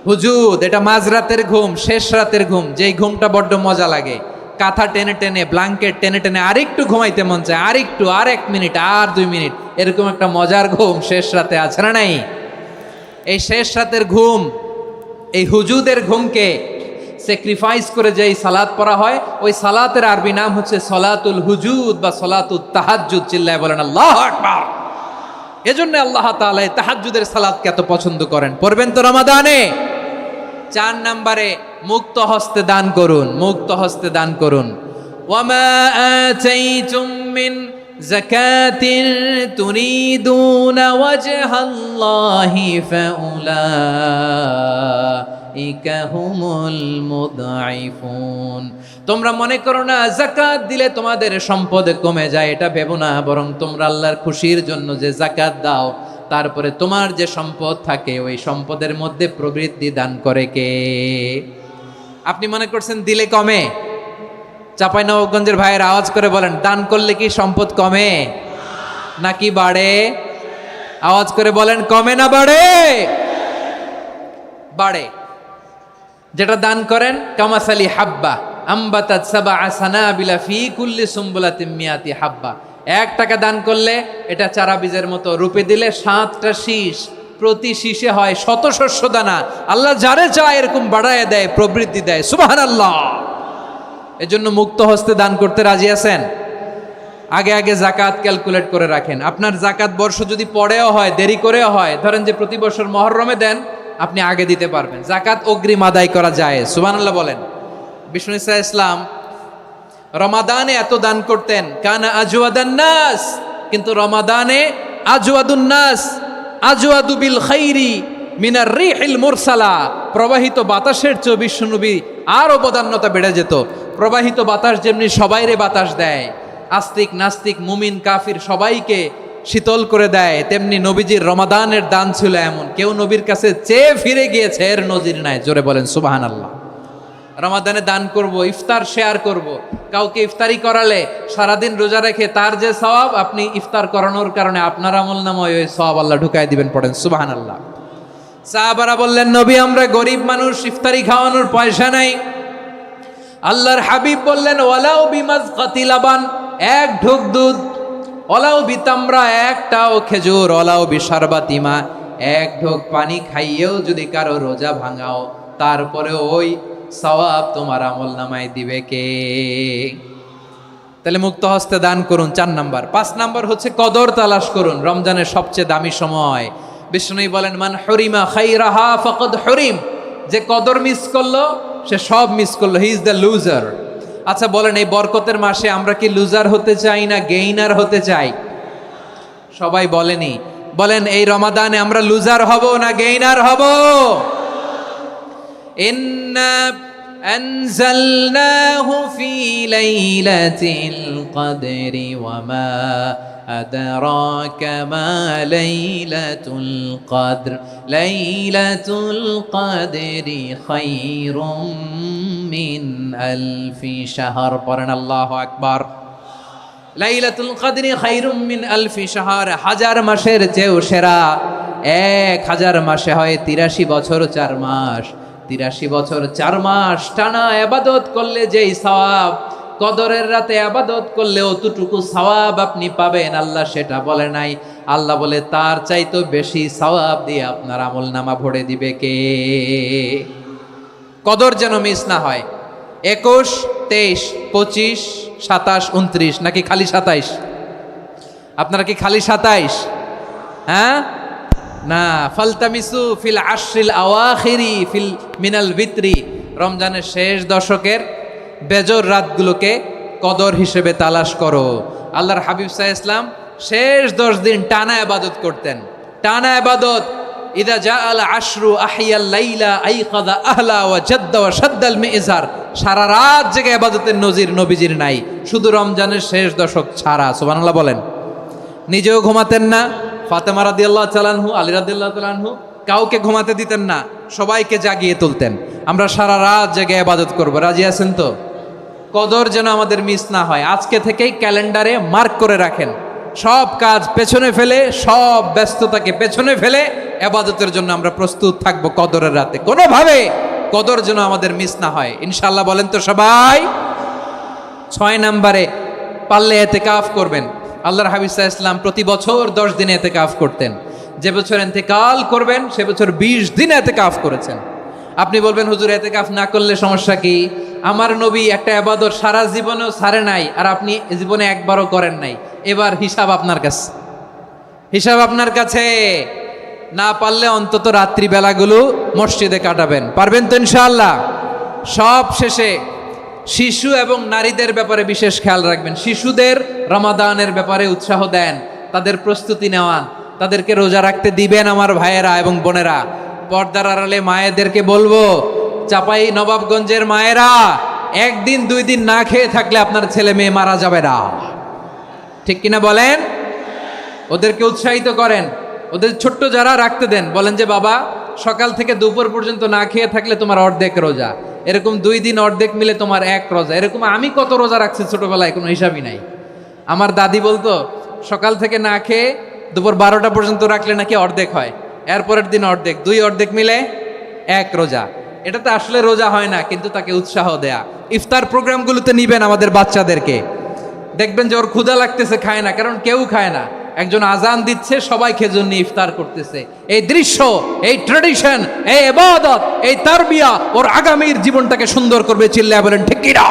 হুজুদ। এটা মাঝরাতের ঘুম, শেষ রাতের ঘুম, যেই ঘুমটা বড্ড মজা লাগে। কাঁথা টেনে টেনে, ব্ল্যাঙ্কেট টেনে টেনে আরেকটু ঘুমাইতে মন চায়, আরেকটু, আর 1 মিনিট, আর 2 মিনিট, এরকম একটা মজার ঘুম শেষ রাতে আছে না নাই? এই শেষ রাতের ঘুম, এই হুজুদের ঘুমকে স্যাক্রিফাইস করে যেই সালাত পড়া হয়, ওই সালাতের আরবি নাম হচ্ছে সলাতুল হুজুদ বা সলাতুত তাহাজ্জুদ। চিল্লায় বলেন আল্লাহু আকবার। এজন্য আল্লাহ তাআলা এই তাহাজ্জুদের সালাতকে এত পছন্দ করেন। পড়বেন তো রমাদানে। 4 নম্বরে মুক্ত হস্তে দান করুন, মুক্ত হস্তে দান করুন। ওয়ামা আতাইতুম মিন যাকাতিন তুরিদুনা ওয়াজহাল্লাহি ফাউলাইকা হুমুল মুদঈফুন। তোমরা মনে করো না যাকাত দিলে তোমাদের সম্পদ কমে যায়, এটা ভেবো না। বরং তোমরা আল্লাহর খুশির জন্য যে যাকাত দাও, তারপরে তোমার যে সম্পদ থাকে ওই সম্পদের মধ্যে প্রবৃদ্ধি দান করে কে? আপনি মনে করছেন দিলে কমে? চাঁপাইনবাবগঞ্জের ভাইয়ের আওয়াজ করে বলেন, দান করলে কি সম্পদ কমে নাকি বাড়ে? আওয়াজ করে বলেন, কমে না বাড়ে? বাড়ে। যেটা দান করেন, কামাসালি হাব্বা আম্বাতাত সাবআ সানাবিলা ফি কুল্লি সুম্বুলাতিন মিয়াতি হাব্বা। 1 টাকা দান করলে এটা চারা বীজের মতো, রূপে দিলে 7টা শীষ, প্রতি শীষে হয় 100 শস্য দানা। আল্লাহ যারে চায় এরকম বাড়ায় দেয়, প্রবৃদ্ধি দেয়। সুবহানাল্লাহ। এজন্য মুক্ত হস্তে দান করতে রাজি আছেন? আগে আগে যাকাত ক্যালকুলেট করে রাখেন। আপনার যাকাত বর্ষ যদি পরেও হয়, দেরি করেও হয়, ধরেন যে প্রতি বছর মুহররমে দেন, আপনি আগে দিতে পারবেন। যাকাত অগ্রিম আদায় করা যায়। সুবহানাল্লাহ বলেন। বিষ্ণু ইসা ইসলাম রমাদানে এত দান করতেন, কানা আজওয়াদান নাস, কিন্তু রমাদানে আজওয়াদুন নাস আজওয়াদু বিল খাইরি মিনার রিহিল মুরসালা। প্রবাহিত বাতাসের চেয়ে বিশ্বনবী আরো বদান্যতা বেড়ে যেত। প্রবাহিত বাতাস যেমনি সবাইরে বাতাস দেয়, আস্তিক নাস্তিক মুমিন কাফির সবাইকে শীতল করে দেয়, তেমনি নবীজির রমাদানের দান ছিল এমন, কেউ নবীর কাছে চেয়ে ফিরে গিয়েছে এর নজির নাই। জোরে বলেন সুবহানাল্লাহ। রমাদানে দান করব, ইফতার শেয়ার করব। কাউকে ইফতারি করালে সারাদিন রোজা রেখে তার যে সওয়াব, আপনি ইফতার করানোর কারণে আপনার আমলনামায় ওই সওয়াব আল্লাহ ঢুকায় দিবেন। পড়েন সুবহানাল্লাহ। সাহাবারা বললেন, নবী আমরা গরিব মানুষ, ইফতারি খাওয়ানোর পয়সা নাই। আল্লাহর হাবিব বললেন, ওয়ালাউ বিমাজকাতি লাবান, 1 ঢোক দুধ, ওয়ালাউ বিতামরা, 1টাও খেজুর, ওয়ালাউ বিশারবাতিমা, 1 ঢোক পানি খাইয়েও যদি কারো রোজা ভাঙাও, তারপরে ওই সওয়াব তোমার আমলনামায় দিবে কে? তাহলে মুক্ত হস্তে দান করুন 4 নাম্বার। 5 নাম্বার হচ্ছে কদর তালাশ করুন। রমজানের সবচেয়ে দামি সময়। বিষ্ণু বলেন, মান হরিমা খাইরাহা ফাকাদ হরিম। যে কদর মিস করলো সে সব মিস করলো, হি ইজ দ্য লুজার। আচ্ছা বলেন, এই বরকতের মাসে আমরা কি লুজার হতে চাই না গেইনার হতে চাই? সবাই বলেনি। বলেন, এই রমাদানে আমরা লুজার হব না গেইনার হব? ইন্না আনজালনাহু ফি লাইলাতিল কদরি ওয়া মা আদরাকা মা লাইলাতুল কদর লাইলাতুল কদরি খায়রুম মিন আলফি শাহর। পড়েন আল্লাহু আকবার। লাইলাতুল কদরি খায়রুম মিন আলফি শাহর, হাজার মাসের চেয়েও সেরা। 1000 মাসে হয় 83 বছর 4 মাস। 83 বছর 4 মাস টানা ইবাদত করলে যেই সওয়াব, কদরের রাতে ইবাদত করলে অতটুকু সওয়াব আপনি পাবেন, আল্লাহ সেটা বলে নাই। আল্লাহ বলে তার চাইতে বেশি সওয়াব দিয়ে আপনার আমলনামা ভরে দিবে কে? কদর যেন মিস না হয়। 21, 23, 25, 27, 29 নাকি খালি 27? আপনারা কি খালি 27? হ্যাঁ না, ফালতামিসু ফিল আশরিল আওয়াখিরি ফিল মিনাল ভিতরি, রমজানের শেষ দশকের বেজর রাতগুলোকে কদর হিসেবে তালাশ করো। আল্লাহর হাবিব সাল্লাল্লাহু আলাইহি ওয়াসাল্লাম শেষ 10 দিন টানা ইবাদত করতেন, টানা ইবাদত। ইদা জাআল আশরু আহিয়াল লাইলা আইকাদা আহলা ওয়া জাদ্দা ওয়া শাদ্দাল মিজার, সারা রাত জেগে ইবাদতের নজির নবীজির নাই, শুধু রমজানের শেষ দশক ছাড়া। সুবহানাল্লাহ বলেন। নিজেও ঘুমাতেন না, ফাতেমা রাদিয়াল্লাহু তাআলা আনহু, আলী রাদিয়াল্লাহু তাআলা আনহু কাউকে ঘুমাতে দিতেন না, সবাইকে জাগিয়ে তুলতেন। আমরা সারা রাত জেগে ইবাদত করব, রাজি আছেন তো? কদর যেন আমাদের মিস না হয়। আজকে থেকেই ক্যালেন্ডারে মার্ক করে রাখেন, সব কাজ পেছনে ফেলে, সব ব্যস্ততাকে পেছনে ফেলে ইবাদতের জন্য আমরা প্রস্তুত থাকবো কদরের রাতে। কোনোভাবে কদর যেন আমাদের মিস না হয়, ইনশাআল্লাহ। বলেন তো সবাই। 6 নম্বরে পারলে ইতিকাফ করবেন। আল্লাহর হাবিব সাল্লাল্লাহু আলাইহি ওয়াসাল্লাম প্রতি বছর 10 দিন ইতিকাফ করতেন। যে বছর ইন্তেকাল করবেন সে বছর 20 দিন ইতিকাফ করেছেন। আপনি বলবেন হুজুর ইতিকাফ না করলে সমস্যা কি? আমার নবী একটা ইবাদত সারা জীবনেও ছাড়ে নাই, আর আপনি জীবনে একবারও করেন নাই। এবার হিসাব আপনার কাছে, হিসাব আপনার কাছে। না পারলে অন্তত রাত্রি বেলাগুলো মসজিদে কাটাবেন, পারবেন তো ইনশাআল্লাহ? সব শেষে শিশু এবং নারীদের ব্যাপারে বিশেষ খেয়াল রাখবেন। শিশুদের রমাদানের ব্যাপারে উৎসাহ দেন, তাদের প্রস্তুতি নেওয়ান, তাদেরকে রোজা রাখতে দিবেন। আমার ভাইয়েরা এবং বোনেরা, পর্দার আড়ালে মায়েদেরকে বলবো, চাপাই নবাবগঞ্জের মায়েরা, 1 দিন 2 দিন না খেয়ে থাকলে আপনার ছেলে মেয়ে মারা যাবে না, ঠিক কিনা বলেন? ওদেরকে উৎসাহিত করেন, ওদের ছোট্ট যারা রাখতে দেন, বলেন যে বাবা সকাল থেকে দুপুর পর্যন্ত না খেয়ে থাকলে তোমার অর্ধেক রোজা, এরকম 2 দিন অর্ধেক মিলে তোমার 1 রোজা। এরকম আমি কত রোজা রাখছি ছোটবেলায়, কোনো হিসাবই নাই। আমার দাদি বলতো সকাল থেকে না খেয়ে দুপুর 12টা পর্যন্ত রাখলে নাকি অর্ধেক হয়, এরপরের দিন অর্ধেক, 2 অর্ধেক মিলে 1 রোজা। এটা তো আসলে রোজা হয় না, কিন্তু তাকে উৎসাহ দেয়া। ইফতার প্রোগ্রামগুলোতে নিবেন আমাদের বাচ্চাদেরকে, দেখবেন যে ওর ক্ষুধা লাগতেছে, খায় না, কারণ কেউ খায় না। একজন আজান দিচ্ছে, সবাই খেজুর নিয়ে ইফতার করতেছে। এই দৃশ্য, এই ট্র্যাডিশন, এই ইবাদত, এই তারবিয়া ওর আগামীর জীবনটাকে সুন্দর করবে। চিল্লায় বলেন ঠিক কি না?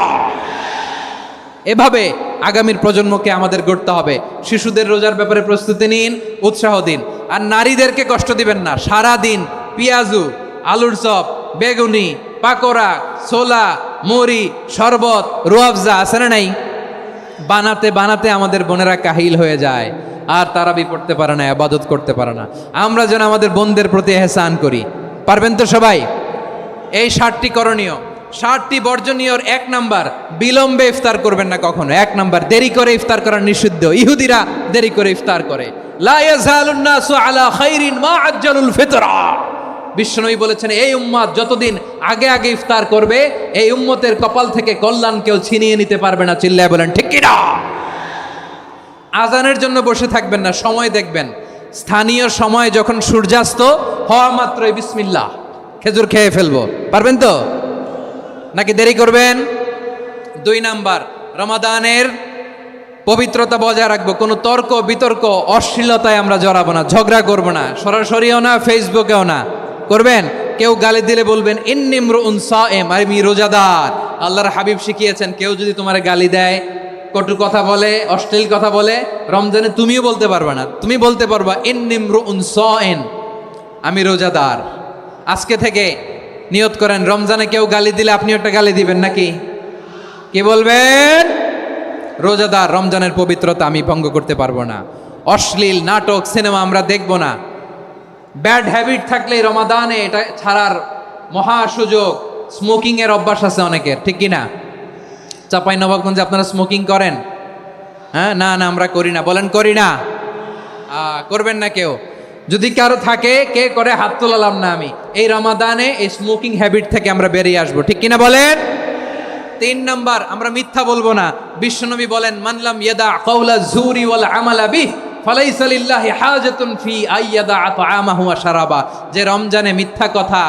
এভাবে আগামীর প্রজন্মকে আমাদের গড়তে হবে। শিশুদের রোজার ব্যাপারে প্রস্তুতি নিন, উৎসাহ দিন। আর নারীদেরকে কষ্ট দিবেন না। সারা দিন পেঁয়াজু, আলুর চপ, বেগুনি, পাকোড়া, ছোলা, মুড়ি, শরবত, রুয়াবজা আছে না নাই, বানাতে বানাতে আমাদের বোনেরা কাহিল হয়ে যায়, আর তারাবি পড়তে পারে না, ইবাদত করতে পারে না। আমরা যেন আমাদের বোনদের প্রতি এহসান করি, পারবেন তো সবাই? এই 7টি করণীয়, 7টি বর্জনীয়র 1 নাম্বার, বিলম্বে ইফতার করবেন না কখনো। 1 নাম্বার, দেরি করে ইফতার করা নিষিদ্ধ। ইহুদিরা দেরি করে ইফতার করে। লা ইয়াজালুন নাসু আলা খাইরিন মা আজ্জালুল ফিতরা। বিশ্বনবী বলেছেন, এই উম্মত যতদিন আগে আগে ইফতার করবে, এই উম্মতের কপাল থেকে কল্যাণ কেউ ছিনিয়ে নিতে পারবে না। চিল্লায় বলেন ঠিক কি না? আজানের জন্য বসে থাকবেন না, সময় দেখবেন। স্থানীয় সময় যখন সূর্যাস্ত হওয়া মাত্রই বিসমিল্লাহ, খেজুর খেয়ে ফেলবো, পারবেন তো? নাকি দেরি করবেন? 2 নাম্বার, রমাদানের পবিত্রতা বজায় রাখবো। কোনো তর্ক বিতর্ক অশ্লীলতায় আমরা জড়াবো না, ঝগড়া করবো না, সরাসরিও না, ফেসবুকেও না। করবেন কেউ গালি দিলে বলবেন ইন্নিমরুন সায়েম, আমি রোজাদার। আল্লাহর হাবিব শিখিয়েছেন, কেউ যদি তোমার গালি দেয়, কটু কথা বলে, অশ্লীল কথা বলে, রমজানে তুমিও বলতে পারবে না। তুমি বলতে পারবা ইন্নিমরুন সায়েম, আমি রোজাদার। আজকে থেকে নিয়ত করেন, রমজানে কেউ গালি দিলে আপনি একটা গালি দিবেন নাকি? কি বলবেন? রোজাদার, রমজানের পবিত্রতা আমি ভঙ্গ করতে পারবো না। অশ্লীল নাটক, সিনেমা আমরা দেখব না। ব্যাড হ্যাবিট থাকলে রমাদানে এটা ছাড়ার মহা সুযোগ। স্মোকিং এর অভ্যাস আছে অনেকের, ঠিক কি না? চাপাই নবাবগঞ্জে আপনারা স্মোকিং করেন? হ্যাঁ, না না আমরা করি না, বলেন করি না। করবেন না কেউ? যদি কারো থাকে, কে করে হাত তোলালাম না আমি। এই রমাদানে এই স্মোকিং হ্যাবিট থেকে আমরা বেরিয়ে আসবো, ঠিক কিনা বলেন? 3 নাম্বার, আমরা মিথ্যা বলবো না। বিশ্বনবী বলেন, মানলাম ইয়াদা কাউলা জুরি ওয়াল আমালা বিহ ফালাইসা লিল্লাহি হাজাতুন ফি আইয়াদা তাআমাহু ওয়া শারাবা। যে রমজানে মিথ্যা কথা,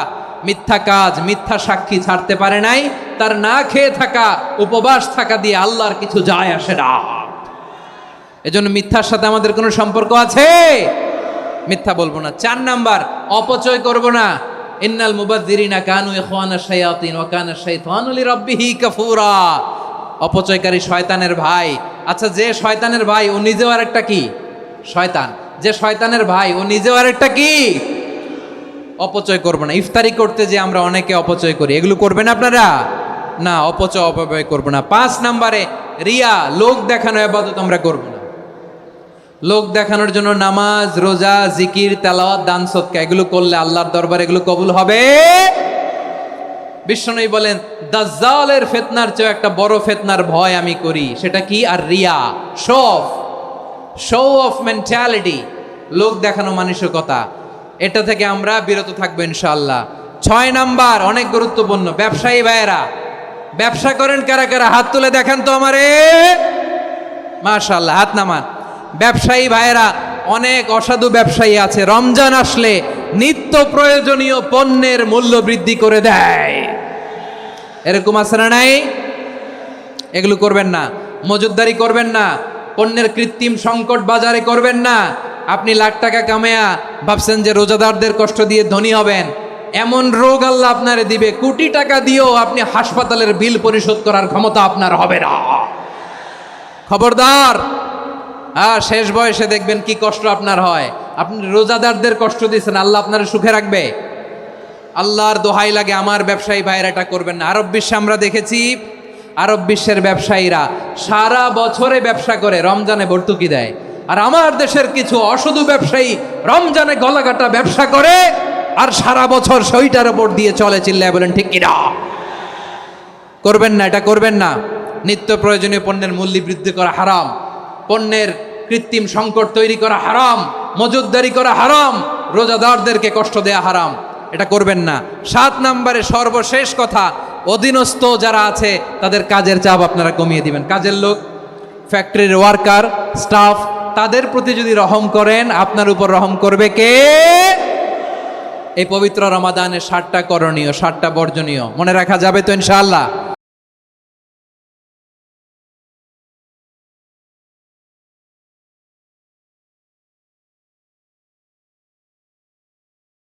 মিথ্যা কাজ, মিথ্যা সাক্ষী ছাড়তে পারে নাই, তার না খেয়ে থাকা, উপবাস থাকা দিয়ে আল্লাহর কিছু যায় আসে না। এজন্য মিথ্যার সাথে আমাদের কোনো সম্পর্ক আছে? মিথ্যা বলবো না। 4 নাম্বার, অপচয় করব না। ইন্নাল মুবাযযিরিনা কানু ইখওয়ানা শায়াতিন ওয়া কানা শাইতানু লিরাব্বিহি কাফুরা। অপচয়কারী শয়তানের ভাই। আচ্ছা, যে শয়তানের ভাই ও নিজেও আরেকটা কি? শয়তান। যে শয়তানের ভাই ও নিজেও আরেকটা কি? অপচয় করব না। ইফতারি করতে যে আমরা অনেকে অপচয় করি, এগুলো করবেন আপনারা? না, অপচয় অপব্যয় করব না। 5 নাম্বারে, রিয়া, লোক দেখানো ইবাদত আমরা করব না। লোক দেখানোর জন্য নামাজ, রোজা, জিকির, তেলাওয়াত, দান, সদকা এগুলো করলে আল্লাহর দরবারে এগুলো কবুল হবে? বিশ্বনবী বলেন, দাজ্জালের ফিতনার চেয়ে একটা বড় ফিতনার ভয় আমি করি। সেটা কি? আর রিয়া, শো অফ মেন্টালিটি, লোক দেখানো মানসিকতা। এটা থেকে আমরা বিরত থাকবো ইনশাআল্লাহ। 6 নাম্বার, অনেক গুরুত্বপূর্ণ। ব্যবসায়ী ভাইয়েরা, ব্যবসা করেন কারা কারা? হাত তুলে দেখান তো আমারে। মাশাআল্লাহ, হাত নামান। ব্যবসায়ী ভাইয়েরা, অনেক অসাধু ব্যবসায়ী আছে, রমজান আসলে নিত্য প্রয়োজনীয় পণ্যের মূল্য বৃদ্ধি করে দেয়। এরকম আছে না নাই? এগুলো করবেন না। মজুদদারি করবেন না। পণ্যের কৃত্রিম সংকট বাজারে করবেন না। আপনি লাখ টাকা কামায়া ভাবছেন যে রোজাদারদের কষ্ট দিয়ে ধনী হবেন। এমন রোগ আল্লাহ আপনারে দিবে, কোটি টাকা দিয়েও আপনি হাসপাতালের বিল পরিশোধ করার ক্ষমতা আপনার হবে না। খবরদার। শেষ বয়সে দেখবেন কি কষ্ট আপনার হয়। আপনি রোজাদারদের কষ্ট দিয়েছেন, আল্লাহ আপনার সুখে রাখবে? আল্লাহর দোহাই লাগে, আমার ব্যবসায়ী ভাইয়েরা এটা করবেন না। আরব বিশ্বে আমরা দেখেছি, আরব বিশ্বের ব্যবসায়ীরা সারা বছরে ব্যবসা করে, রমজানে ভর্তুকি দেয়। আর আমার দেশের কিছু অসাধু ব্যবসায়ী রমজানে গলাকাটা ব্যবসা করে আর সারা বছর সইটার উপর দিয়ে চলে। চিল্লায় বলেন ঠিক কিনা? করবেন না, এটা করবেন না। নিত্য প্রয়োজনীয় পণ্যের মূল্য বৃদ্ধি করা হারাম, পণ্যের কৃত্রিম সংকট তৈরি করা হারাম, মজুদদারি করা হারাম, রোজাদারদেরকে কষ্ট দেয়া হারাম। এটা করবেন না। 7 নাম্বারে সর্বশেষ কথা, অধীনস্থ যারা আছে তাদের কাজের চাপ আপনারা কমিয়ে দিবেন। কাজের লোক, ফ্যাক্টরির ওয়ার্কার, স্টাফ, তাদের প্রতি যদি রহম করেন, আপনার উপর রহম করবে কে? এই পবিত্র রমাদানের 7টা করণীয়, 7টা বর্জনীয় মনে রাখা যাবে তো ইনশাআল্লাহ?